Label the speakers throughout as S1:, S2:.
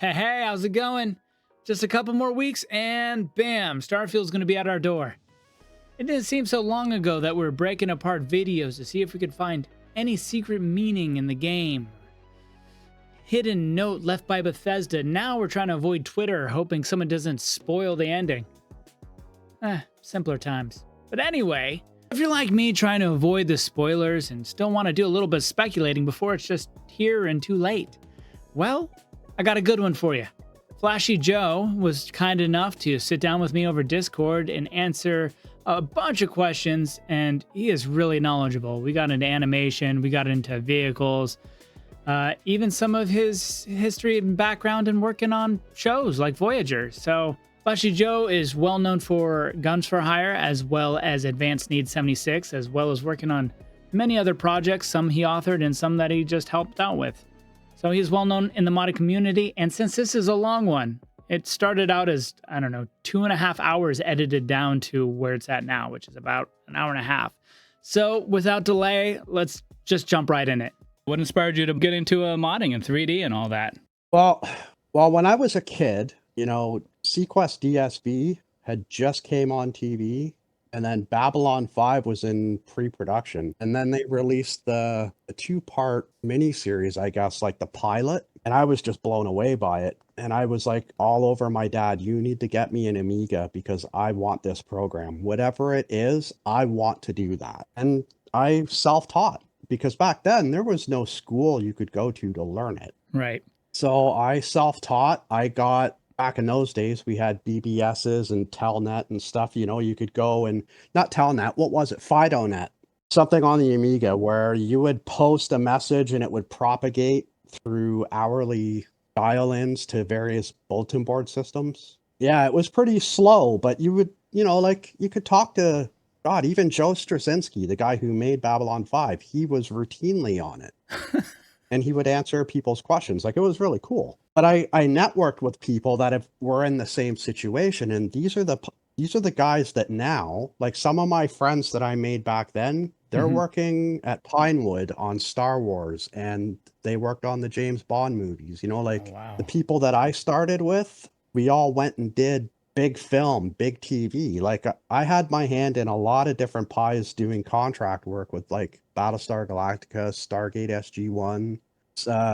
S1: Hey, how's it going? Just a couple more weeks and bam, Starfield's gonna be at our door. It didn't seem so long ago that we were breaking apart videos to see if we could find any secret meaning in the game. Hidden note left by Bethesda. Now we're trying to avoid Twitter, hoping someone doesn't spoil the ending. Simpler times. But anyway, if you're like me trying to avoid the spoilers and still want to do a little bit of speculating before it's just here and too late, well, I got a good one for you. Flashy Joe was kind enough to sit down with me over Discord and answer a bunch of questions, and he is really knowledgeable. We got into animation, we got into vehicles, even some of his history and background in working on shows like Voyager. So Flashy Joe is well known for Guns for Hire as well as Advanced Need 76, as well as working on many other projects, some he authored and some that he just helped out with. So he's well known in the modding community, and since this is a long one, it started out as, 2.5 hours edited down to where it's at now, which is about an hour and a half. So without delay, let's just jump right in it. What inspired you to get into modding and 3D and all that?
S2: Well, when I was a kid, Sequest DSV had just came on TV, and then Babylon 5 was in pre-production. And then they released the two-part miniseries, I guess, like the pilot. And I was just blown away by it. And I was like all over my dad, you need to get me an Amiga because I want this program. Whatever it is, I want to do that. And I self-taught because back then there was no school you could go to learn it.
S1: Right.
S2: So I self-taught. Back in those days, we had BBSs and Telnet and stuff. You could go and not Telnet. What was it? FidoNet. Something on the Amiga where you would post a message and it would propagate through hourly dial-ins to various bulletin board systems. Yeah, it was pretty slow, but you would, you could talk to, God, even Joe Straczynski, the guy who made Babylon 5, he was routinely on it. And he would answer people's questions. Like, it was really cool. But I networked with people that were in the same situation. And these are the guys that now, like some of my friends that I made back then, they're working at Pinewood on Star Wars, and they worked on the James Bond movies.
S1: Wow.
S2: The people that I started with, we all went and did big film, big TV. Like I had my hand in a lot of different pies doing contract work with like Battlestar Galactica, Stargate SG-1,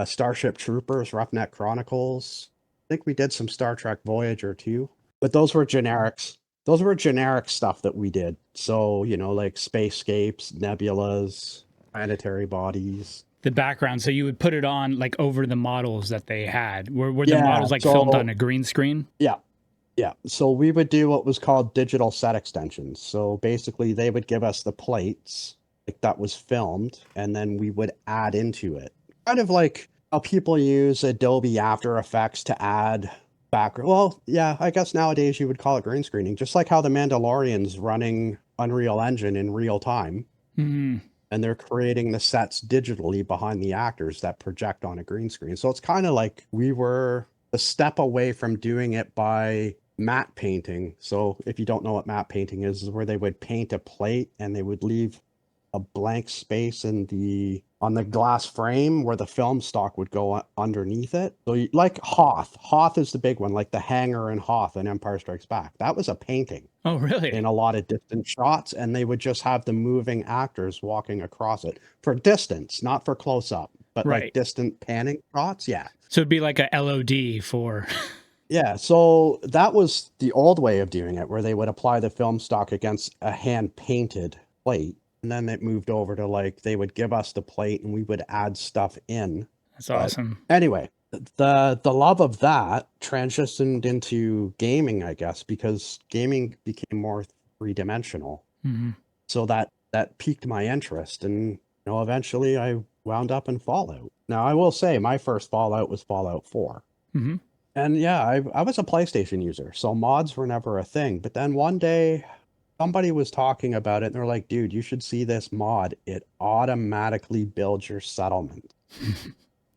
S2: Starship Troopers, Roughneck Chronicles. I think we did some Star Trek Voyager too, but those were generics. Those were generic stuff that we did. So, like spacescapes, nebulas, planetary bodies.
S1: The background, so you would put it on like over the models that they had. Were the models like filmed on a green screen?
S2: Yeah. Yeah, so we would do what was called digital set extensions. So basically they would give us the plates like that was filmed, and then we would add into it. Kind of like how people use Adobe After Effects to add background. Well, yeah, I guess nowadays you would call it green screening, just like how the Mandalorian's running Unreal Engine in real time.
S1: Mm-hmm.
S2: And they're creating the sets digitally behind the actors that project on a green screen. So it's kind of like we were a step away from doing it by matte painting. So if you don't know what matte painting is where they would paint a plate and they would leave a blank space on the glass frame where the film stock would go underneath it. So like Hoth is the big one, like the hangar in Hoth in Empire Strikes Back. That was a painting.
S1: Oh, really?
S2: In a lot of distant shots, and they would just have the moving actors walking across it for distance, not for close up, but like distant panning shots. Yeah.
S1: So it'd be like a LOD for...
S2: Yeah, so that was the old way of doing it, where they would apply the film stock against a hand-painted plate, and then it moved over to like they would give us the plate and we would add stuff in.
S1: That's awesome.
S2: Anyway, the love of that transitioned into gaming, I guess, because gaming became more three-dimensional.
S1: Mm-hmm.
S2: So that piqued my interest, and eventually I wound up in Fallout. Now, I will say my first Fallout was Fallout 4.
S1: Mm-hmm.
S2: And yeah, I was a PlayStation user, so mods were never a thing. But then one day, somebody was talking about it, and they're like, dude, you should see this mod. It automatically builds your settlement.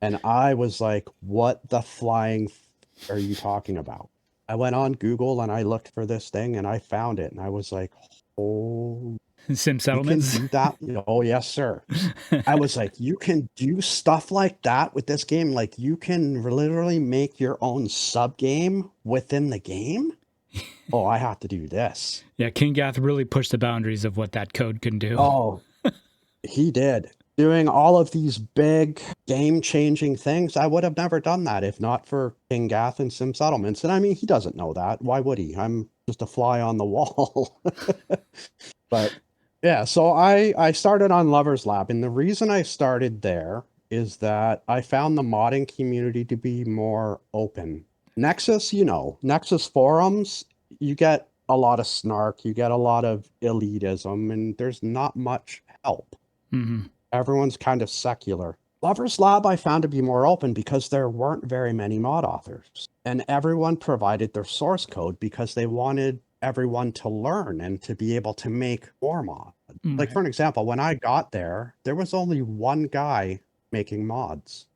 S2: And I was like, what the flying are you talking about? I went on Google, and I looked for this thing, and I found it. And I was like, oh,
S1: Sim
S2: You can
S1: settlements.
S2: do that. Oh, yes, sir. I was like, you can do stuff like that with this game. Like, you can literally make your own sub game within the game. Oh, I have to do this.
S1: Yeah, King Gath really pushed the boundaries of what that code can do.
S2: Oh, he did. Doing all of these big game-changing things. I would have never done that if not for King Gath and Sim Settlements. And I mean, he doesn't know that. Why would he? I'm just a fly on the wall. But yeah, so I started on Lover's Lab, and the reason I started there is that I found the modding community to be more open. Nexus, Nexus forums, you get a lot of snark, you get a lot of elitism, and there's not much help.
S1: Mm-hmm.
S2: Everyone's kind of secular. Lover's Lab I found to be more open because there weren't very many mod authors, and everyone provided their source code because they wanted everyone to learn and to be able to make more mods. Like, for an example, when I got there, there was only one guy making mods.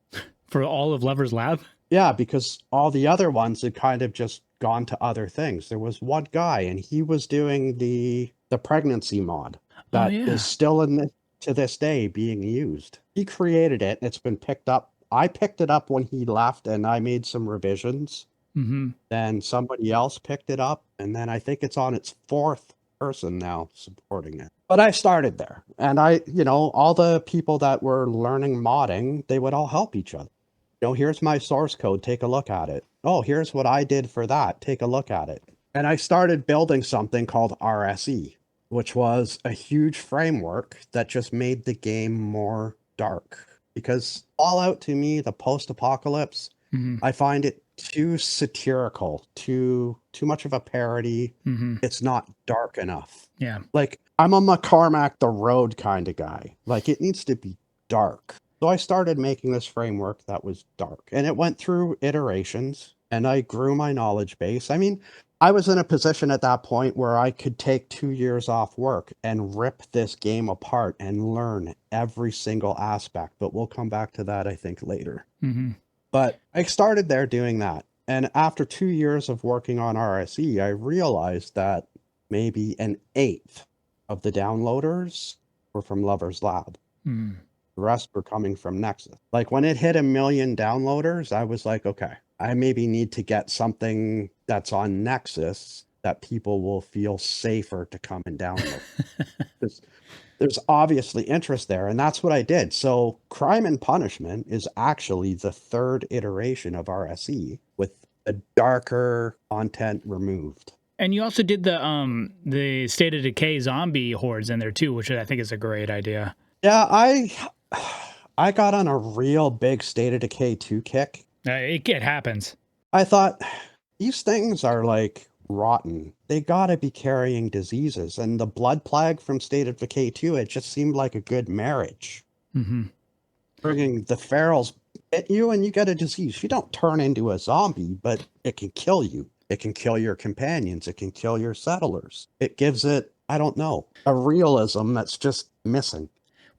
S1: For all of Lover's Lab?
S2: Yeah, because all the other ones had kind of just gone to other things. There was one guy, and he was doing the pregnancy mod that is still to this day being used. He created it. It's been picked up. I picked it up when he left, and I made some revisions.
S1: Mm-hmm.
S2: Then somebody else picked it up, and then I think it's on its fourth person now supporting it. But I started there, and all the people that were learning modding, they would all help each other. Here's my source code, take a look at it. Oh, here's what I did for that, take a look at it. And I started building something called RSE, which was a huge framework that just made the game more dark. Because Fallout, to me, the post-apocalypse, I find it too satirical, too much of a parody. It's not dark enough.
S1: Yeah.
S2: Like, I'm a McCormack the Road kind of guy. Like, it needs to be dark. So I started making this framework that was dark, and it went through iterations, and I grew my knowledge base. I mean, I was in a position at that point where I could take 2 years off work and rip this game apart and learn every single aspect, but we'll come back to that, I think, later. But I started there doing that, and after 2 years of working on RSE, I realized that maybe an eighth of the downloaders were from Lover's Lab. The rest were coming from Nexus. Like, when it hit 1 million downloaders, I was like, okay, I maybe need to get something that's on Nexus that people will feel safer to come and download. There's obviously interest there, and that's what I did. So Crime and Punishment is actually the third iteration of RSE with a darker content removed.
S1: And you also did the State of Decay zombie hordes in there too, which I think is a great idea.
S2: Yeah, I got on a real big State of Decay 2 kick.
S1: It happens.
S2: I thought, these things are like rotten. They gotta be carrying diseases. And the blood plague from State of Decay 2, it just seemed like a good marriage. Bringing the ferals at you and you get a disease. You don't turn into a zombie, but it can kill you. It can kill your companions. It can kill your settlers. It gives it, I don't know, a realism that's just missing.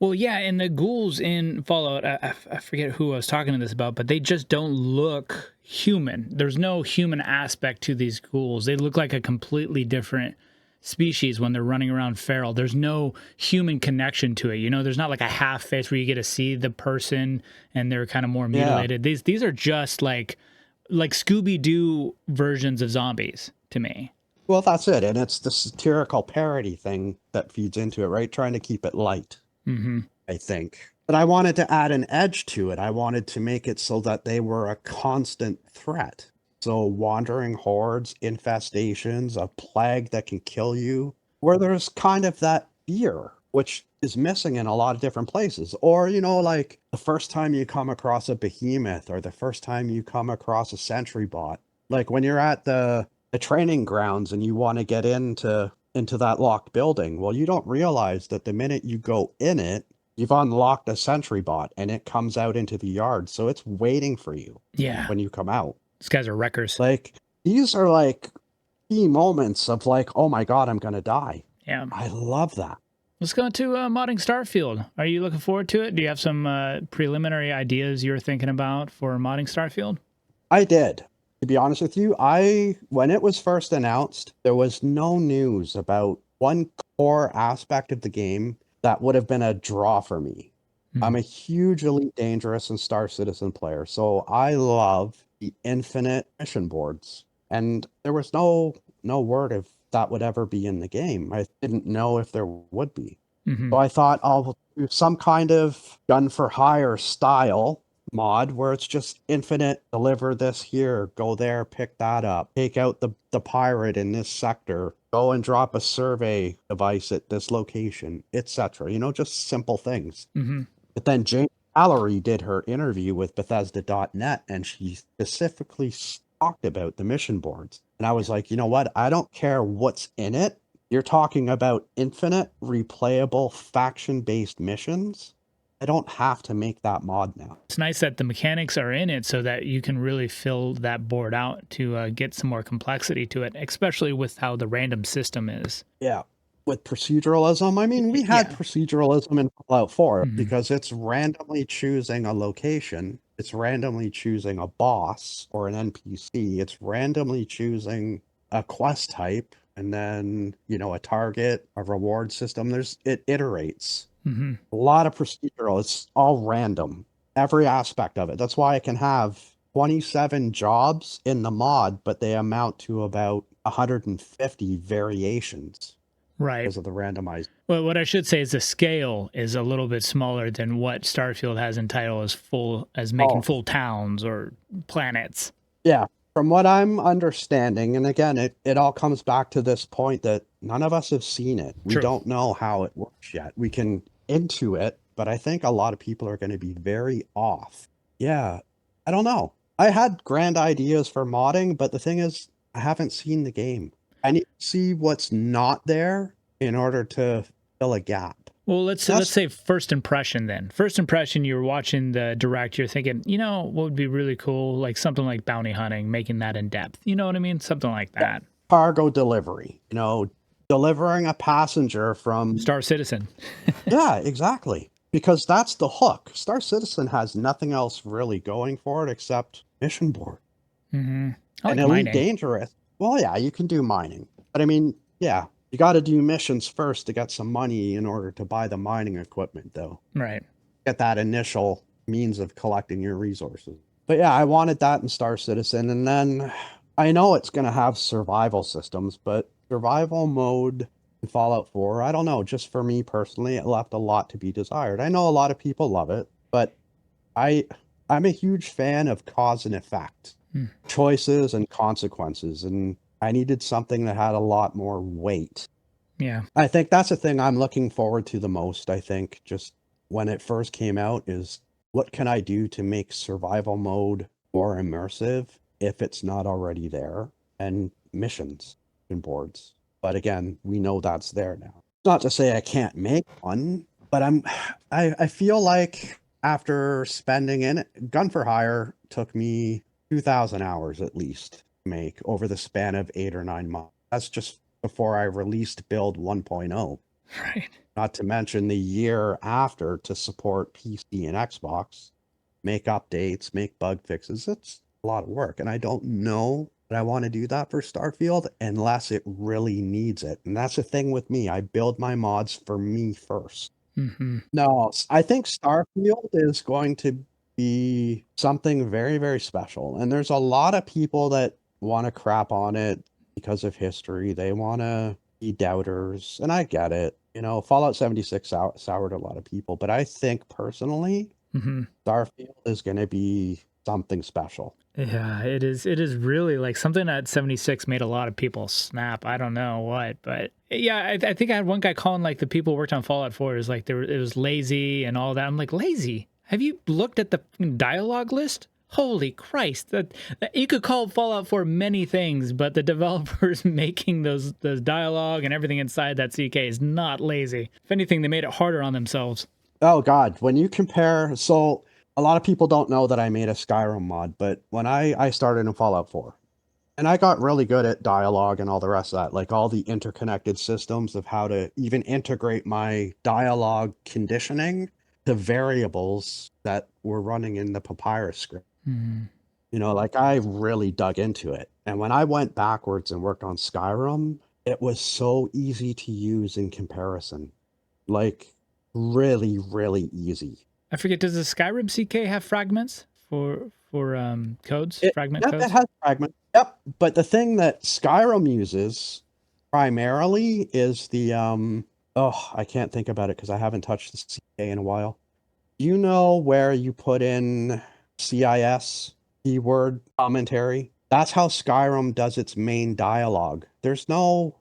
S1: Well, yeah, and the ghouls in Fallout, I forget who I was talking to this about, but they just don't look human. There's no human aspect to these ghouls. They look like a completely different species when they're running around feral. There's no human connection to it. There's not like a half face where you get to see the person and they're kind of more mutilated. Yeah. These are just like Scooby-Doo versions of zombies to me.
S2: Well, that's it. And it's the satirical parody thing that feeds into it, right? Trying to keep it light. I think. But I wanted to add an edge to it. I wanted to make it so that they were a constant threat. So wandering hordes, infestations, a plague that can kill you, where there's kind of that fear, which is missing in a lot of different places. Or, like the first time you come across a behemoth or the first time you come across a sentry bot, like when you're at the training grounds and you want to get into that locked building. Well, you don't realize that the minute you go in it, you've unlocked a sentry bot and it comes out into the yard. So it's waiting for you when you come out.
S1: These guys are wreckers.
S2: Like, these are like key moments of like, oh my God, I'm going to die.
S1: Yeah.
S2: I love that.
S1: Let's go to modding Starfield. Are you looking forward to it? Do you have some preliminary ideas you're thinking about for modding Starfield?
S2: I did. To be honest with you, when it was first announced, there was no news about one core aspect of the game that would have been a draw for me. I'm a huge Elite Dangerous and Star Citizen player, so I love the infinite mission boards. And there was no word if that would ever be in the game. I didn't know if there would be. So I thought I'll do some kind of gun for hire style mod where it's just infinite, deliver this here, go there, pick that up, take out the pirate in this sector, go and drop a survey device at this location, etc. Just simple things. But then Jane Mallory did her interview with Bethesda.net, and she specifically talked about the mission boards. And I was like, you know what? I don't care what's in it. You're talking about infinite, replayable, faction-based missions. I don't have to make that mod now.
S1: It's nice that the mechanics are in it so that you can really fill that board out to get some more complexity to it, especially with how the random system is.
S2: Yeah. With proceduralism, I mean, we had proceduralism in Fallout 4 because it's randomly choosing a location, it's randomly choosing a boss or an NPC, it's randomly choosing a quest type, and then, a target, a reward system. It iterates. A lot of procedural. It's all random. Every aspect of it. That's why I can have 27 jobs in the mod, but they amount to about 150 variations.
S1: Right.
S2: Because of the randomized.
S1: Well, what I should say is the scale is a little bit smaller than what Starfield has in title as making full towns or planets.
S2: Yeah. From what I'm understanding, and again, it all comes back to this point that none of us have seen it. We don't know how it works yet. We can intuit, but I think a lot of people are going to be very off. Yeah. I don't know. I had grand ideas for modding, but the thing is, I haven't seen the game. I need to see what's not there in order to fill a gap.
S1: Well, let's say first impression then. First impression, you were watching the direct, you're thinking, what would be really cool? Like something like bounty hunting, making that in depth. You know what I mean? Something like that.
S2: Cargo delivery, delivering a passenger from...
S1: Star Citizen.
S2: Yeah, exactly. Because that's the hook. Star Citizen has nothing else really going for it except mission board.
S1: I like
S2: and Elite Dangerous. Well, yeah, you can do mining. But I mean, yeah, you got to do missions first to get some money in order to buy the mining equipment, though.
S1: Right.
S2: Get that initial means of collecting your resources. But yeah, I wanted that in Star Citizen. And then I know it's going to have survival systems, but survival mode in Fallout 4, I don't know. Just for me personally, it left a lot to be desired. I know a lot of people love it, but I'm a huge fan of cause and effect. Choices and consequences, and I needed something that had a lot more weight.
S1: Yeah.
S2: I think that's the thing I'm looking forward to the most. I think just when it first came out is what can I do to make survival mode more immersive if it's not already there, and missions and boards. But again, we know that's there now. Not to say I can't make one, but I feel like after spending in it, Gun for Hire took me 2,000 hours at least to make over the span of 8 or 9 months. That's just before I released build 1.0.
S1: Right.
S2: Not to mention the year after to support PC and Xbox, make updates, make bug fixes. It's a lot of work. And I don't know that I want to do that for Starfield unless it really needs it. And that's the thing with me. I build my mods for me first. No, I think Starfield is going to be something very, very special. And there's a lot of people that want to crap on it because of history. They want to be doubters. And I get it. Fallout 76 soured a lot of people. But I think personally, Starfield is going to be something special.
S1: Yeah, it is. It is really like something that 76 made a lot of people snap. I don't know what, but yeah, I think I had one guy calling like the people who worked on Fallout 4 is like it was lazy and all that. I'm like, lazy? Have you looked at the dialogue list? Holy Christ! That you could call Fallout 4 many things, but the developers making those dialogue and everything inside that CK is not lazy. If anything, they made it harder on themselves.
S2: Oh God, when you compare, so a lot of people don't know that I made a Skyrim mod, but when I started in Fallout 4, and I got really good at dialogue and all the rest of that, like all the interconnected systems of how to even integrate my dialogue conditioning to variables that were running in the Papyrus script. Like I really dug into it. And when I went backwards and worked on Skyrim, it was so easy to use in comparison. Like, really, really easy.
S1: I forget, does the Skyrim CK have fragments for codes,
S2: It,
S1: fragment
S2: yep, it
S1: codes?
S2: has fragments. Yep. But the thing that Skyrim uses primarily is the oh, I can't think about it because I haven't touched the CK in a while. You know where you put in CIS keyword commentary? That's how Skyrim does its main dialogue. There's no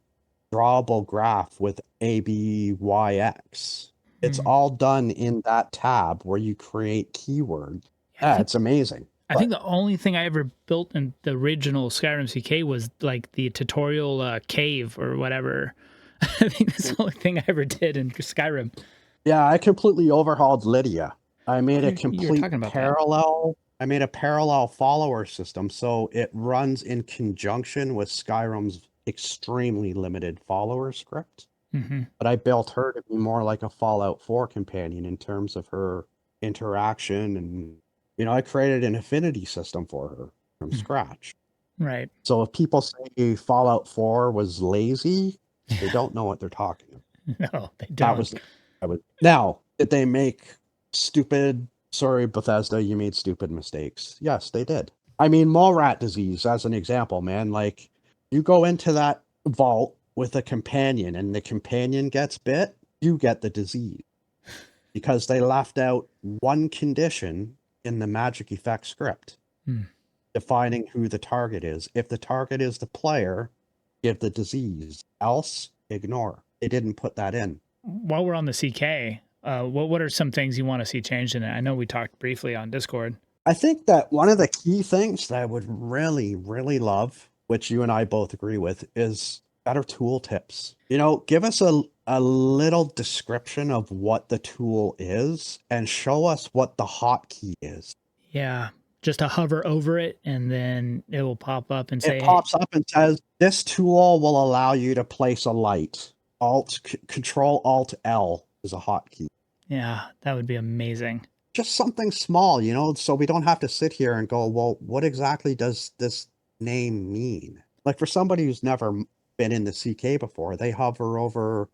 S2: drawable graph with ABYX. It's
S1: Hmm.
S2: all done in that tab where you create keywords.
S1: I
S2: Yeah,
S1: think
S2: it's amazing.
S1: I think the only thing I ever built in the original Skyrim CK was like the tutorial cave or whatever. I think that's the only thing I ever did in Skyrim.
S2: Yeah, I completely overhauled Lydia. I made a
S1: You were
S2: complete
S1: talking about that.
S2: parallel. I made a parallel follower system, so it runs in conjunction with Skyrim's extremely limited follower script.
S1: Hmm.
S2: But I built her to be more like a Fallout 4 companion in terms of her interaction, and I created an affinity system for her from scratch.
S1: Right.
S2: So if people say Fallout 4 was lazy, they don't know what they're talking about.
S1: No, they
S2: That
S1: don't.
S2: was now, did they make stupid, sorry, Bethesda, you made stupid mistakes? Yes, they did. I mean, mole rat disease, as an example, man. Like, you go into that vault with a companion and the companion gets bit, you get the disease because they left out one condition in the magic effect script
S1: Hmm.
S2: defining who the target is. If the target is the player, give the disease. Else, ignore. They didn't put that in.
S1: While we're on the CK, what are some things you want to see changed in it? I know we talked briefly on Discord.
S2: I think that one of the key things that I would really, really love, which you and I both agree with, is better tool tips. Give us a little description of what the tool is and show us what the hotkey is.
S1: Yeah, just to hover over it and then it will pop up and
S2: It
S1: say, hey,
S2: pops up and says, this tool will allow you to place a light. Control Alt L is a hotkey.
S1: yeah, that would be amazing.
S2: Just something small, so we don't have to sit here and go, well, what exactly does this name mean? Like for somebody who's never been in the CK before, they hover over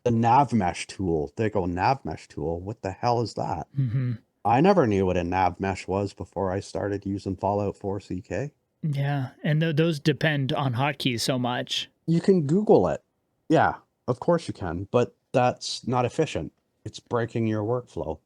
S2: the nav mesh tool. They go, nav mesh tool? What the hell is that?
S1: Hmm.
S2: I never knew what a nav mesh was before I started using Fallout 4 CK.
S1: Yeah, and those depend on hotkeys so much.
S2: You can Google it. Yeah, of course you can, but that's not efficient. It's breaking your workflow.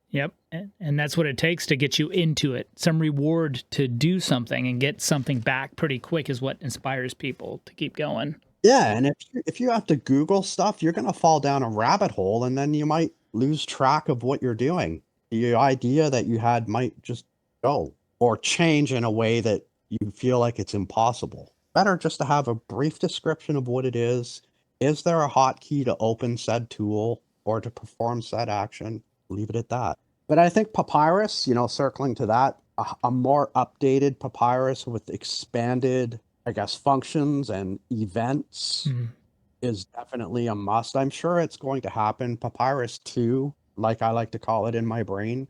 S1: Yep, and that's what it takes to get you into it. Some reward to do something and get something back pretty quick is what inspires people to keep going.
S2: Yeah, and if you have to Google stuff, you're going to fall down a rabbit hole, and then you might lose track of what you're doing. The idea that you had might just go or change in a way that you feel like it's impossible. Better just to have a brief description of what it is. Is there a hotkey to open said tool or to perform said action? Leave it at that. But I think Papyrus, circling to that, a more updated Papyrus with expanded, I guess, functions and events
S1: Mm.
S2: is definitely a must. I'm sure it's going to happen. Papyrus 2, like I like to call it in my brain,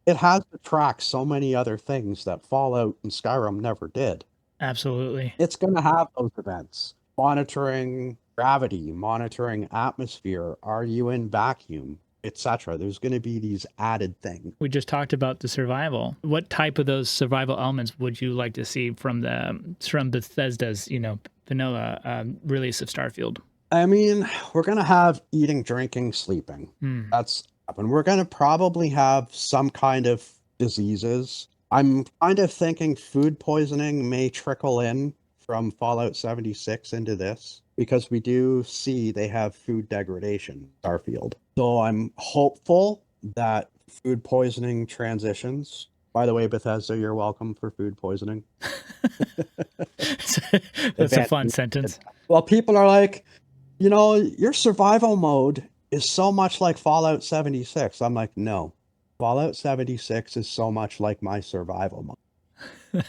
S2: it has to track so many other things that Fallout and Skyrim never did.
S1: Absolutely.
S2: It's going to have those events. Monitoring gravity, monitoring atmosphere, are you in vacuum, etc. There's going to be these added things.
S1: We just talked about the survival. What type of those survival elements would you like to see from Bethesda's, vanilla release of Starfield?
S2: I mean, we're going to have eating, drinking, sleeping.
S1: Hmm.
S2: That's and we're going to probably have some kind of diseases. I'm kind of thinking food poisoning may trickle in from Fallout 76 into this because we do see they have food degradation, Starfield. So I'm hopeful that food poisoning transitions. By the way, Bethesda, you're welcome for food poisoning.
S1: That's a fun sentence.
S2: Well, people are like, your survival mode is so much like Fallout 76. I'm like, no, Fallout 76 is so much like my survival mode.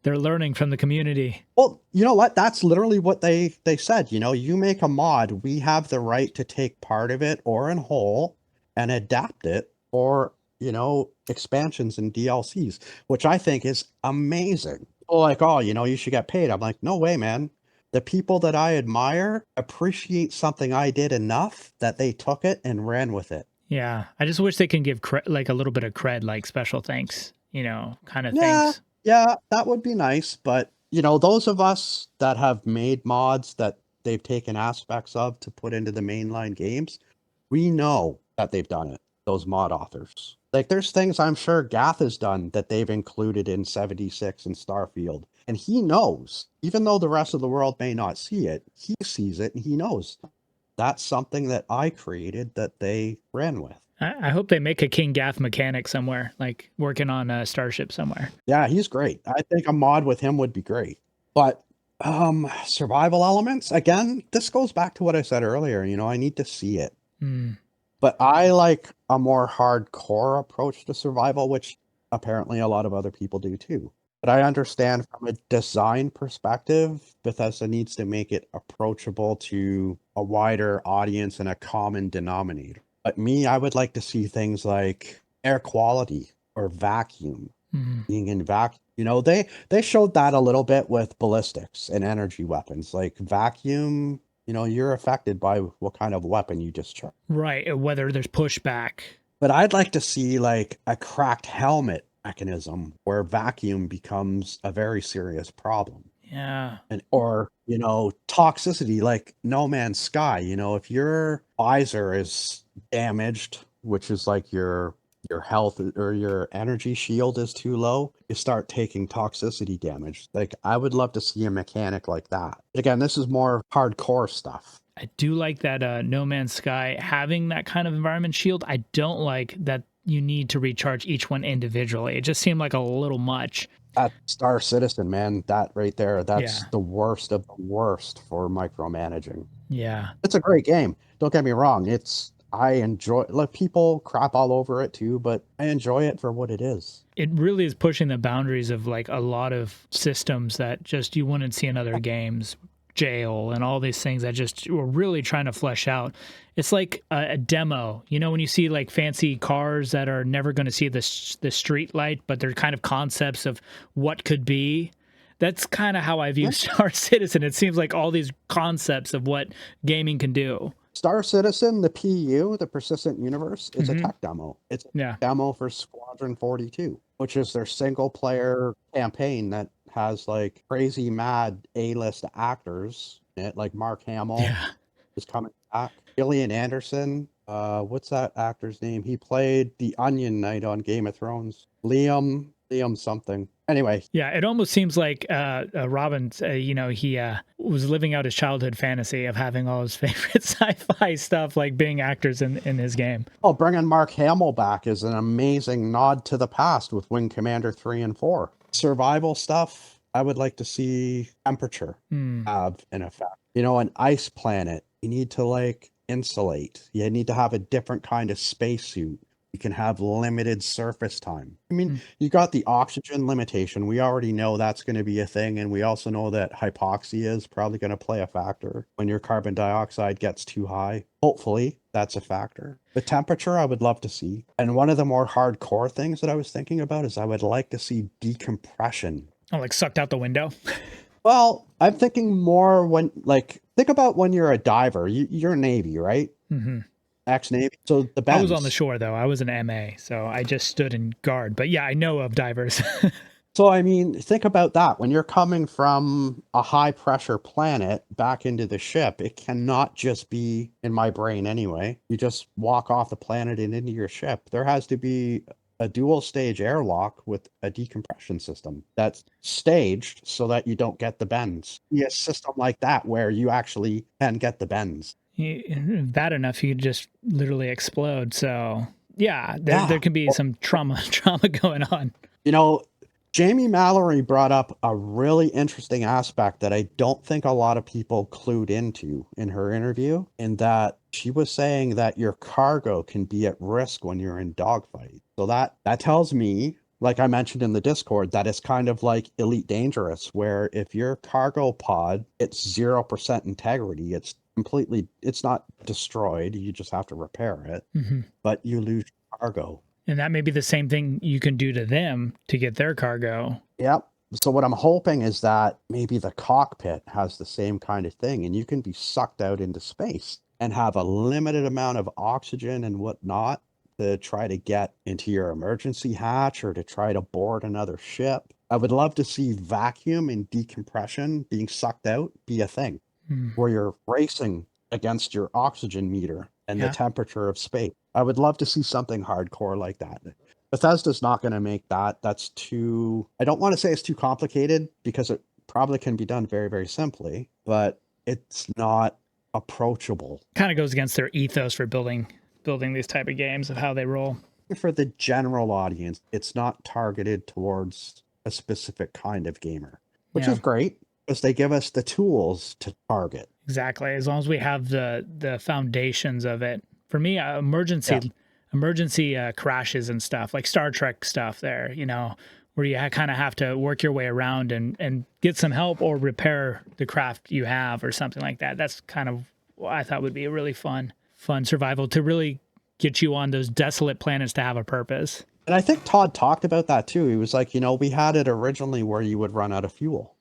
S1: They're learning from the community.
S2: Well, you know what? That's literally what they said. You make a mod, we have the right to take part of it or in whole and adapt it for, expansions and DLCs, which I think is amazing. Like, oh, you should get paid. I'm like, no way, man. the people that I admire appreciate something I did enough that they took it and ran with it.
S1: Yeah, I just wish they can give like a little bit of cred, like special thanks, kind of
S2: Yeah,
S1: things.
S2: yeah, that would be nice. But, those of us that have made mods that they've taken aspects of to put into the mainline games, we know that they've done it, those mod authors. Like, there's things I'm sure Gath has done that they've included in 76 and Starfield. And he knows, even though the rest of the world may not see it, he sees it and he knows that's something that I created that they ran with.
S1: I hope they make a King Gath mechanic somewhere, like working on a starship somewhere.
S2: Yeah, he's great. I think a mod with him would be great. But survival elements, again, this goes back to what I said earlier, I need to see it.
S1: Mm.
S2: But I like a more hardcore approach to survival, which apparently a lot of other people do too. But I understand from a design perspective, Bethesda needs to make it approachable to a wider audience and a common denominator. But me, I would like to see things like air quality or vacuum. Being in vacuum, they showed that a little bit with ballistics and energy weapons. Like vacuum, you're affected by what kind of weapon you discharge.
S1: Right, whether there's pushback.
S2: But I'd like to see like a cracked helmet mechanism where vacuum becomes a very serious problem.
S1: Yeah.
S2: Or toxicity like No Man's Sky. If your visor is damaged, which is like your health or your energy shield is too low, you start taking toxicity damage. Like, I would love to see a mechanic like that. Again, this is more hardcore stuff.
S1: I do like that No Man's Sky having that kind of environment shield. I don't like that you need to recharge each one individually. It just seemed like a little much.
S2: That Star Citizen, man, that right there, that's
S1: Yeah.
S2: the worst of the worst for micromanaging.
S1: Yeah.
S2: It's a great game. Don't get me wrong. I enjoy, like, people crap all over it too, but I enjoy it for what it is.
S1: It really is pushing the boundaries of like a lot of systems that just you wouldn't see in other games. Jail and all these things that just were really trying to flesh out. It's like a demo, when you see like fancy cars that are never going to see the street light, but they're kind of concepts of what could be. That's kind of how I view Star Citizen. It seems like all these concepts of what gaming can do.
S2: Star Citizen, the PU, the Persistent Universe, is a tech demo. It's a demo for Squadron 42, which is their single player campaign that has like crazy mad A-list actors in it, like Mark Hamill is coming back. Gillian Anderson, what's that actor's name? He played the Onion Knight on Game of Thrones. Liam something. Anyway.
S1: Yeah, it almost seems like Robin, he was living out his childhood fantasy of having all his favorite sci-fi stuff, like being actors in his game.
S2: Oh, bringing Mark Hamill back is an amazing nod to the past with Wing Commander 3 and 4. Survival stuff, I would like to see temperature have an effect. An ice planet, you need to like insulate. You need to have a different kind of spacesuit. You can have limited surface time. I mean, you got the oxygen limitation. We already know that's going to be a thing. And we also know that hypoxia is probably going to play a factor when your carbon dioxide gets too high. Hopefully that's a factor. The temperature I would love to see. And one of the more hardcore things that I was thinking about is I would like to see decompression.
S1: Oh, like sucked out the window?
S2: Well, I'm thinking more think about when you're a diver. You're Navy, right?
S1: Mm-hmm.
S2: Ex-Navy. So the bends.
S1: I was on the shore, though. I was an MA, so I just stood in guard. But yeah, I know of divers.
S2: So, I mean, think about that. When you're coming from a high-pressure planet back into the ship, it cannot just be, in my brain anyway, you just walk off the planet and into your ship. There has to be a dual-stage airlock with a decompression system that's staged so that you don't get the bends. Be a system like that where you actually can get the bends.
S1: Bad enough, you just literally explode. So yeah, there can be some trauma going on.
S2: Jamie Mallory brought up a really interesting aspect that I don't think a lot of people clued into in her interview, in that she was saying that your cargo can be at risk when you're in dogfight. So that tells me, like I mentioned in the Discord, that it's kind of like Elite Dangerous, where if your cargo pod, it's 0% integrity, it's not destroyed, you just have to repair it, but you lose cargo.
S1: And that may be the same thing you can do to them to get their cargo.
S2: Yep. So what I'm hoping is that maybe the cockpit has the same kind of thing, and you can be sucked out into space and have a limited amount of oxygen and whatnot to try to get into your emergency hatch or to try to board another ship. I would love to see vacuum and decompression, being sucked out, be a thing where you're racing against your oxygen meter and the
S1: Yeah.
S2: temperature of space. I would love to see something hardcore like that. Bethesda's not going to make that. That's too, I don't want to say it's too complicated because it probably can be done very, very simply, but it's not approachable.
S1: Kind of goes against their ethos for building these type of games of how they roll.
S2: For the general audience, it's not targeted towards a specific kind of gamer, which
S1: Yeah.
S2: is great because they give us the tools to target.
S1: Exactly. As long as we have the foundations of it. For me, emergency crashes and stuff like Star Trek stuff there, you know, where you kind of have to work your way around and get some help or repair the craft you have or something like that. That's kind of what I thought would be a really fun survival to really get you on those desolate planets to have a purpose.
S2: And I think Todd talked about that too. He was like, you know, we had it originally where you would run out of fuel,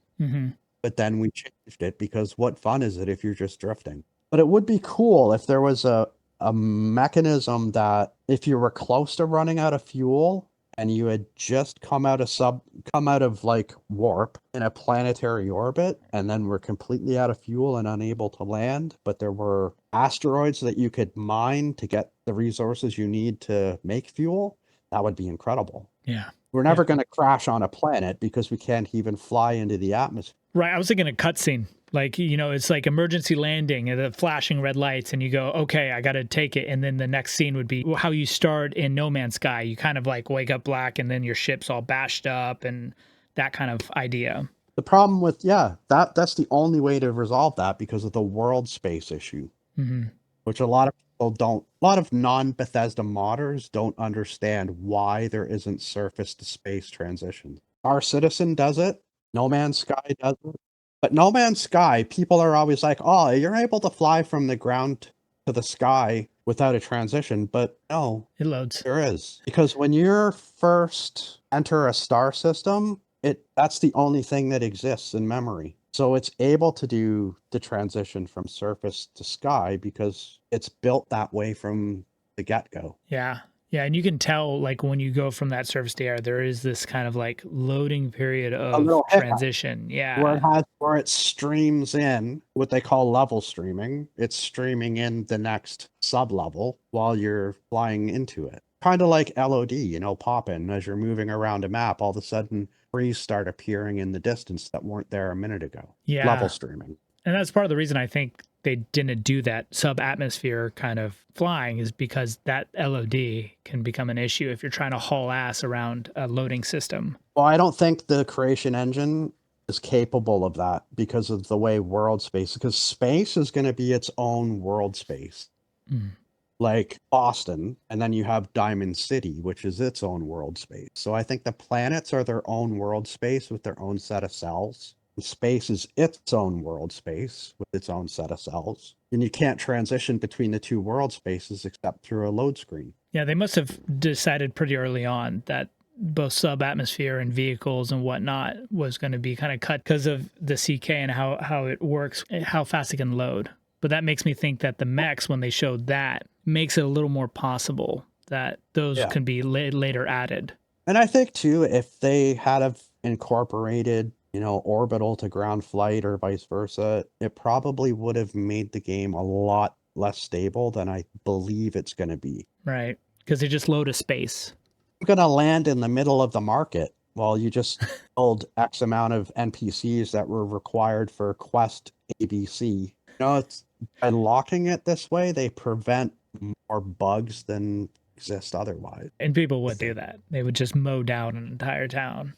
S2: but then we changed it because what fun is it if you're just drifting? But it would be cool if there was a mechanism that if you were close to running out of fuel and you had just come out of like warp in a planetary orbit and then were completely out of fuel and unable to land, but there were asteroids that you could mine to get the resources you need to make fuel, that would be incredible.
S1: Yeah.
S2: We're never going to crash on a planet because we can't even fly into the atmosphere.
S1: Right. I was thinking a cutscene. Like, you know, it's like emergency landing and the flashing red lights, and you go, okay, I got to take it. And then the next scene would be how you start in No Man's Sky. You kind of like wake up black and then your ship's all bashed up and that kind of idea.
S2: The problem with, that's the only way to resolve that because of the world space issue, which a lot of people don't, a lot of non-Bethesda modders don't understand why there isn't surface to space transition. Our Citizen does it. No Man's Sky does it. But No Man's Sky, people are always like, oh, you're able to fly from the ground to the sky without a transition. But no,
S1: it loads.
S2: There is. Because when you first enter a star system, that's the only thing that exists in memory. So it's able to do the transition from surface to sky because it's built that way from the get-go.
S1: Yeah. Yeah, and you can tell, like, when you go from that surface to air, there is this kind of like loading period of transition. Yeah,
S2: where it streams in what they call level streaming. It's streaming in the next sub-level while you're flying into it. Kind of like LOD, you know, pop-in. As you're moving around a map, all of a sudden trees start appearing in the distance that weren't there a minute ago.
S1: Yeah.
S2: Level streaming.
S1: And that's part of the reason I think they didn't do that sub-atmosphere kind of flying is because that LOD can become an issue if you're trying to haul ass around a loading system.
S2: Well, I don't think the creation engine is capable of that because of the way world space, because space is going to be its own world space. Like Boston, and then you have Diamond City, which is its own world space. So I think the planets are their own world space with their own set of cells. Space is its own world space with its own set of cells. And you can't transition between the two world spaces except through a load screen.
S1: Yeah, they must have decided pretty early on that both sub-atmosphere and vehicles and whatnot was going to be kind of cut because of the CK and how it works, how fast it can load. But that makes me think that the mechs, when they showed that, makes it a little more possible that those can be later added.
S2: And I think, too, if they had have incorporated, you know, orbital to ground flight or vice versa, it probably would have made the game a lot less stable than I believe it's going to be.
S1: Right, because they just load a space.
S2: I'm going to land in the middle of the market while you just build X amount of NPCs that were required for quest ABC. You know, it's by locking it this way, they prevent more bugs than exist otherwise.
S1: And people would do that. They would just mow down an entire town.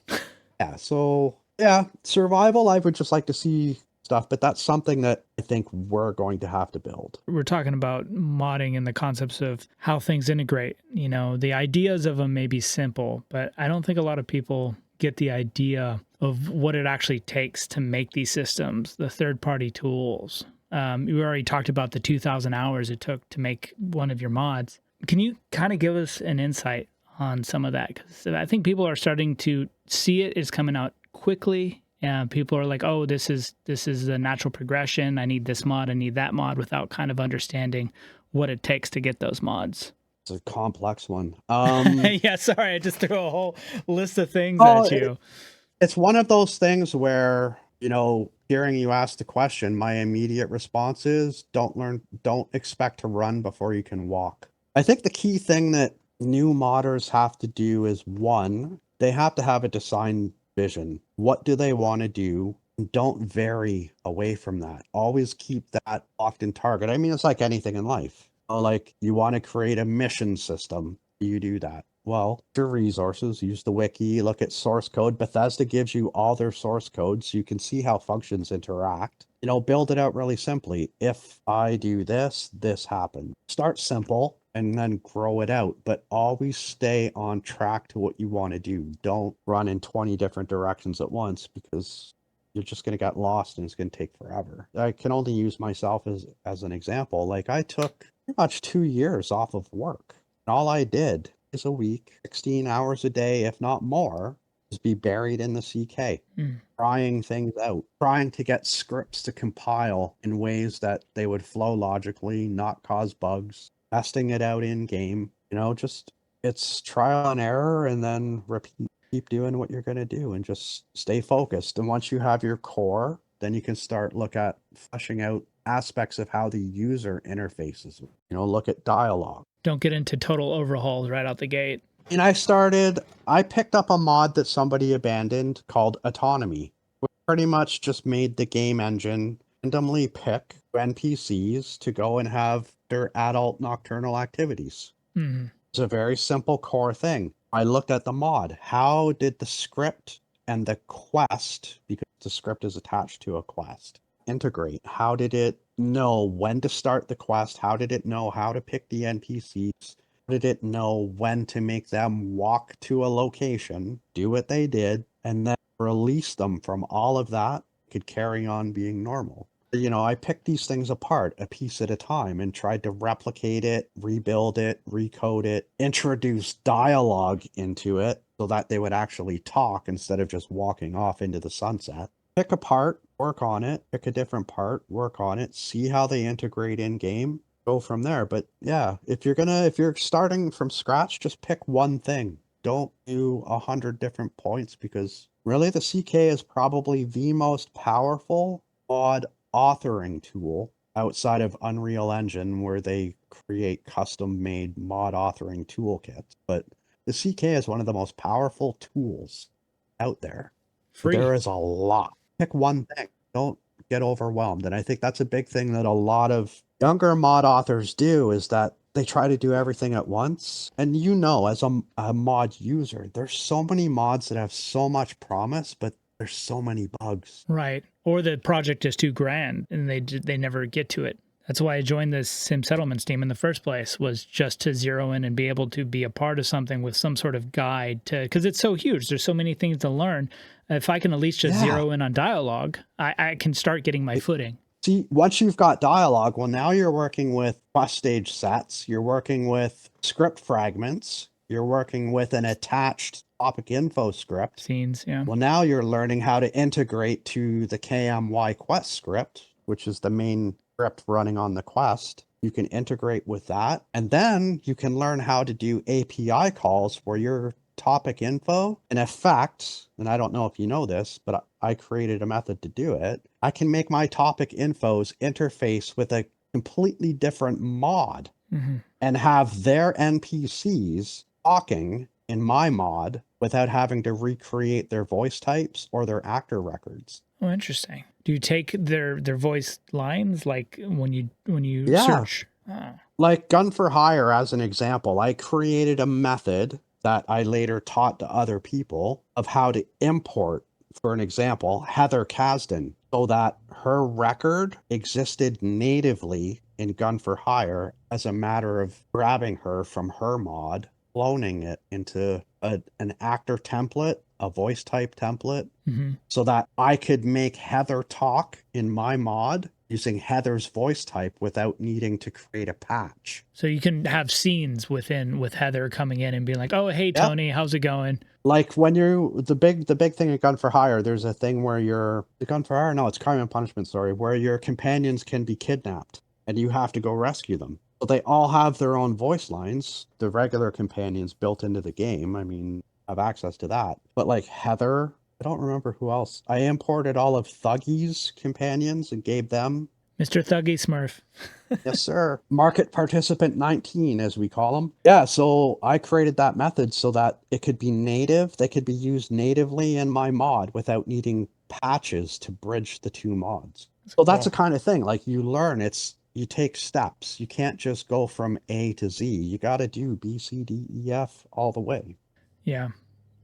S2: Yeah, so, yeah, survival, I would just like to see stuff, but that's something that I think we're going to have to build.
S1: We're talking about modding and the concepts of how things integrate. You know, the ideas of them may be simple, but I don't think a lot of people get the idea of what it actually takes to make these systems, the third-party tools. We already talked about the 2,000 hours it took to make one of your mods. Can you kind of give us an insight on some of that? Because I think people are starting to see it is coming out quickly. And people are like, oh, this is the natural progression. I need this mod, I need that mod, without kind of understanding what it takes to get those mods.
S2: It's a complex one.
S1: Yeah, sorry, I just threw a whole list of things
S2: Oh,
S1: at you.
S2: it's one of those things where, hearing you ask the question, my immediate response is don't expect to run before you can walk. I think the key thing that new modders have to do is, one, they have to have a design vision. What do they want to do? Don't vary away from that. Always keep that locked in target. I mean, it's like anything in life. Like, you want to create a mission system. You do that. Well, your resources, use the wiki, look at source code. Bethesda gives you all their source code so you can see how functions interact. Build it out really simply. If I do this, this happens. Start simple and then grow it out, but always stay on track to what you want to do. Don't run in 20 different directions at once, because you're just going to get lost and it's going to take forever. I can only use myself as an example. Like, I took pretty much 2 years off of work. And all I did is a week, 16 hours a day, if not more, is be buried in the CK, trying things out, trying to get scripts to compile in ways that they would flow logically, not cause bugs, testing it out in game. Just, it's trial and error, and then repeat. Keep doing what you're going to do and just stay focused. And once you have your core, then you can start look at fleshing out aspects of how the user interfaces. Look at dialogue.
S1: Don't get into total overhauls right out the gate.
S2: And I picked up a mod that somebody abandoned called Autonomy, which pretty much just made the game engine randomly pick NPCs to go and have their adult nocturnal activities. It's a very simple core thing. I looked at the mod. How did the script and the quest, because the script is attached to a quest, integrate? How did it know when to start the quest? How did it know how to pick the NPCs? How did it know when to make them walk to a location, do what they did, and then release them from all of that, could carry on being normal? I picked these things apart a piece at a time and tried to replicate it, rebuild it, recode it, introduce dialogue into it so that they would actually talk instead of just walking off into the sunset. Pick a part, work on it, pick a different part, work on it, see how they integrate in game, go from there. But yeah, if you're starting from scratch, just pick one thing. Don't do 100 different points, because really the CK is probably the most powerful mod authoring tool outside of Unreal Engine, where they create custom-made mod authoring toolkits. But the CK is one of the most powerful tools out there.
S1: Free.
S2: There is a lot. Pick one thing. Don't get overwhelmed. And I think that's a big thing that a lot of younger mod authors do, is that they try to do everything at once. And as a mod user, there's so many mods that have so much promise, but there's so many bugs.
S1: Right. Or the project is too grand and they never get to it. That's why I joined this Sim Settlements team in the first place, was just to zero in and be able to be a part of something with some sort of guide, because it's so huge. There's so many things to learn. If I can at least just zero in on dialogue, I can start getting my footing.
S2: See, once you've got dialogue, well, now you're working with quest stage sets, you're working with script fragments, you're working with an attached topic info script.
S1: Scenes, yeah.
S2: Well, now you're learning how to integrate to the KMY quest script, which is the main script running on the quest. You can integrate with that, and then you can learn how to do API calls where your topic info, in effect, and I don't know if you know this, but I created a method to do it. I can make my topic infos interface with a completely different mod and have their NPCs talking in my mod without having to recreate their voice types or their actor records.
S1: Oh, interesting. Do you take their voice lines, like when you search? Oh.
S2: Like Gun for Hire, as an example, I created a method that I later taught to other people of how to import, for an example, Heather Kasdan, so that her record existed natively in Gun for Hire, as a matter of grabbing her from her mod, cloning it into an actor template, a voice type template, so that I could make Heather talk in my mod, using Heather's voice type without needing to create a patch.
S1: So you can have scenes with Heather coming in and being like, "Oh, hey
S2: Yep.
S1: Tony, how's it going?"
S2: Like when the big thing at Gun for Hire, there's a thing where the Gun for Hire, no, it's Crime and Punishment, sorry, where your companions can be kidnapped and you have to go rescue them. But they all have their own voice lines, the regular companions built into the game. I mean, have access to that. But like Heather, I don't remember who else. I imported all of Thuggy's companions and gave them.
S1: Mr. Thuggy Smurf.
S2: Yes, sir. Market participant 19, as we call them. Yeah, so I created that method so that it could be native. They could be used natively in my mod without needing patches to bridge the two mods. So that's the kind of thing. Like you learn, you take steps. You can't just go from A to Z. You got to do B, C, D, E, F all the way.
S1: Yeah.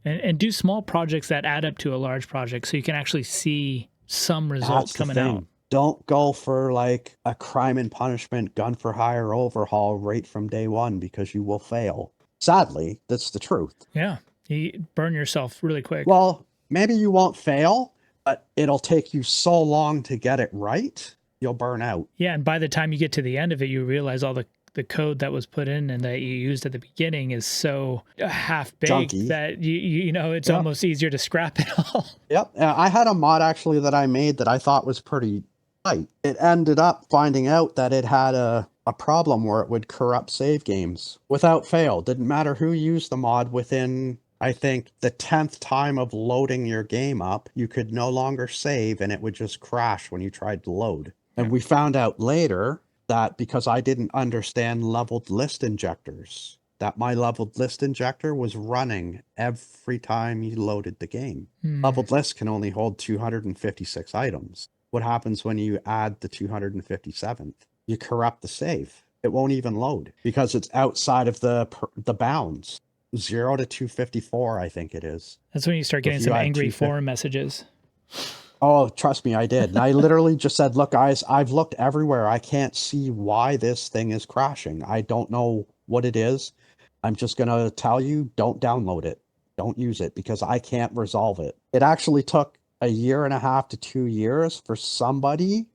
S1: And do small projects that add up to a large project so you can actually see some results coming out.
S2: Don't go for like a Crime and Punishment Gun for Hire overhaul right from day one because you will fail. Sadly, that's the truth.
S1: Yeah. You burn yourself really quick.
S2: Well, maybe you won't fail, but it'll take you so long to get it right, you'll burn out.
S1: Yeah, and by the time you get to the end of it, you realize all the code that was put in and that you used at the beginning is so half-baked that you know it's almost easier to scrap it all.
S2: Yep. I had a mod actually that I made that I thought was pretty tight. It ended up finding out that it had a problem where it would corrupt save games without fail. Didn't matter who used the mod. Within, I think, the 10th time of loading your game up, you could no longer save and it would just crash when you tried to load. And we found out later that because I didn't understand leveled list injectors, that my leveled list injector was running every time you loaded the game. Leveled list can only hold 256 items. What happens when you add the 257th? You corrupt the save. It won't even load because it's outside of the bounds. 0 to 254, I think it is.
S1: That's when you start getting some angry forum messages.
S2: Oh, trust me, I did. And I literally just said, look, guys, I've looked everywhere. I can't see why this thing is crashing. I don't know what it is. I'm just going to tell you, don't download it. Don't use it because I can't resolve it. It actually took 1.5 years to 2 years for somebody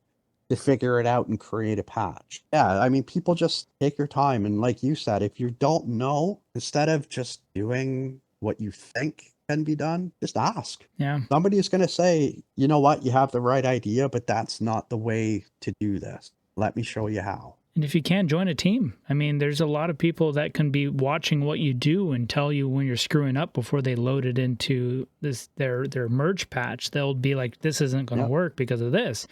S2: to figure it out and create a patch. Yeah, I mean, people just take your time. And like you said, if you don't know, instead of just doing what you think can be done, just ask.
S1: Yeah.
S2: Somebody is going to say, you know what, you have the right idea, but that's not the way to do this. Let me show you how.
S1: And if you can, join a team. I mean, there's a lot of people that can be watching what you do and tell you when you're screwing up before they load it into their merge patch. They'll be like, this isn't going to work because of this.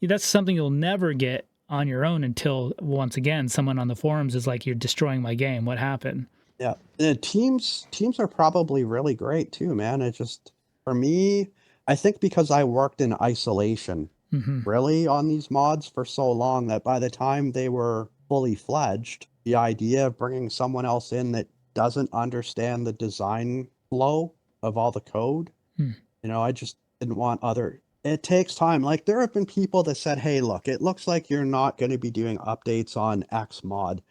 S1: That's something you'll never get on your own until, once again, someone on the forums is like, you're destroying my game. What happened?
S2: Yeah, the teams are probably really great too, man. It just, for me, I think because I worked in isolation really on these mods for so long that by the time they were fully fledged, the idea of bringing someone else in that doesn't understand the design flow of all the code, you know, I just didn't want it takes time. Like there have been people that said, hey, look, it looks like you're not going to be doing updates on X mod.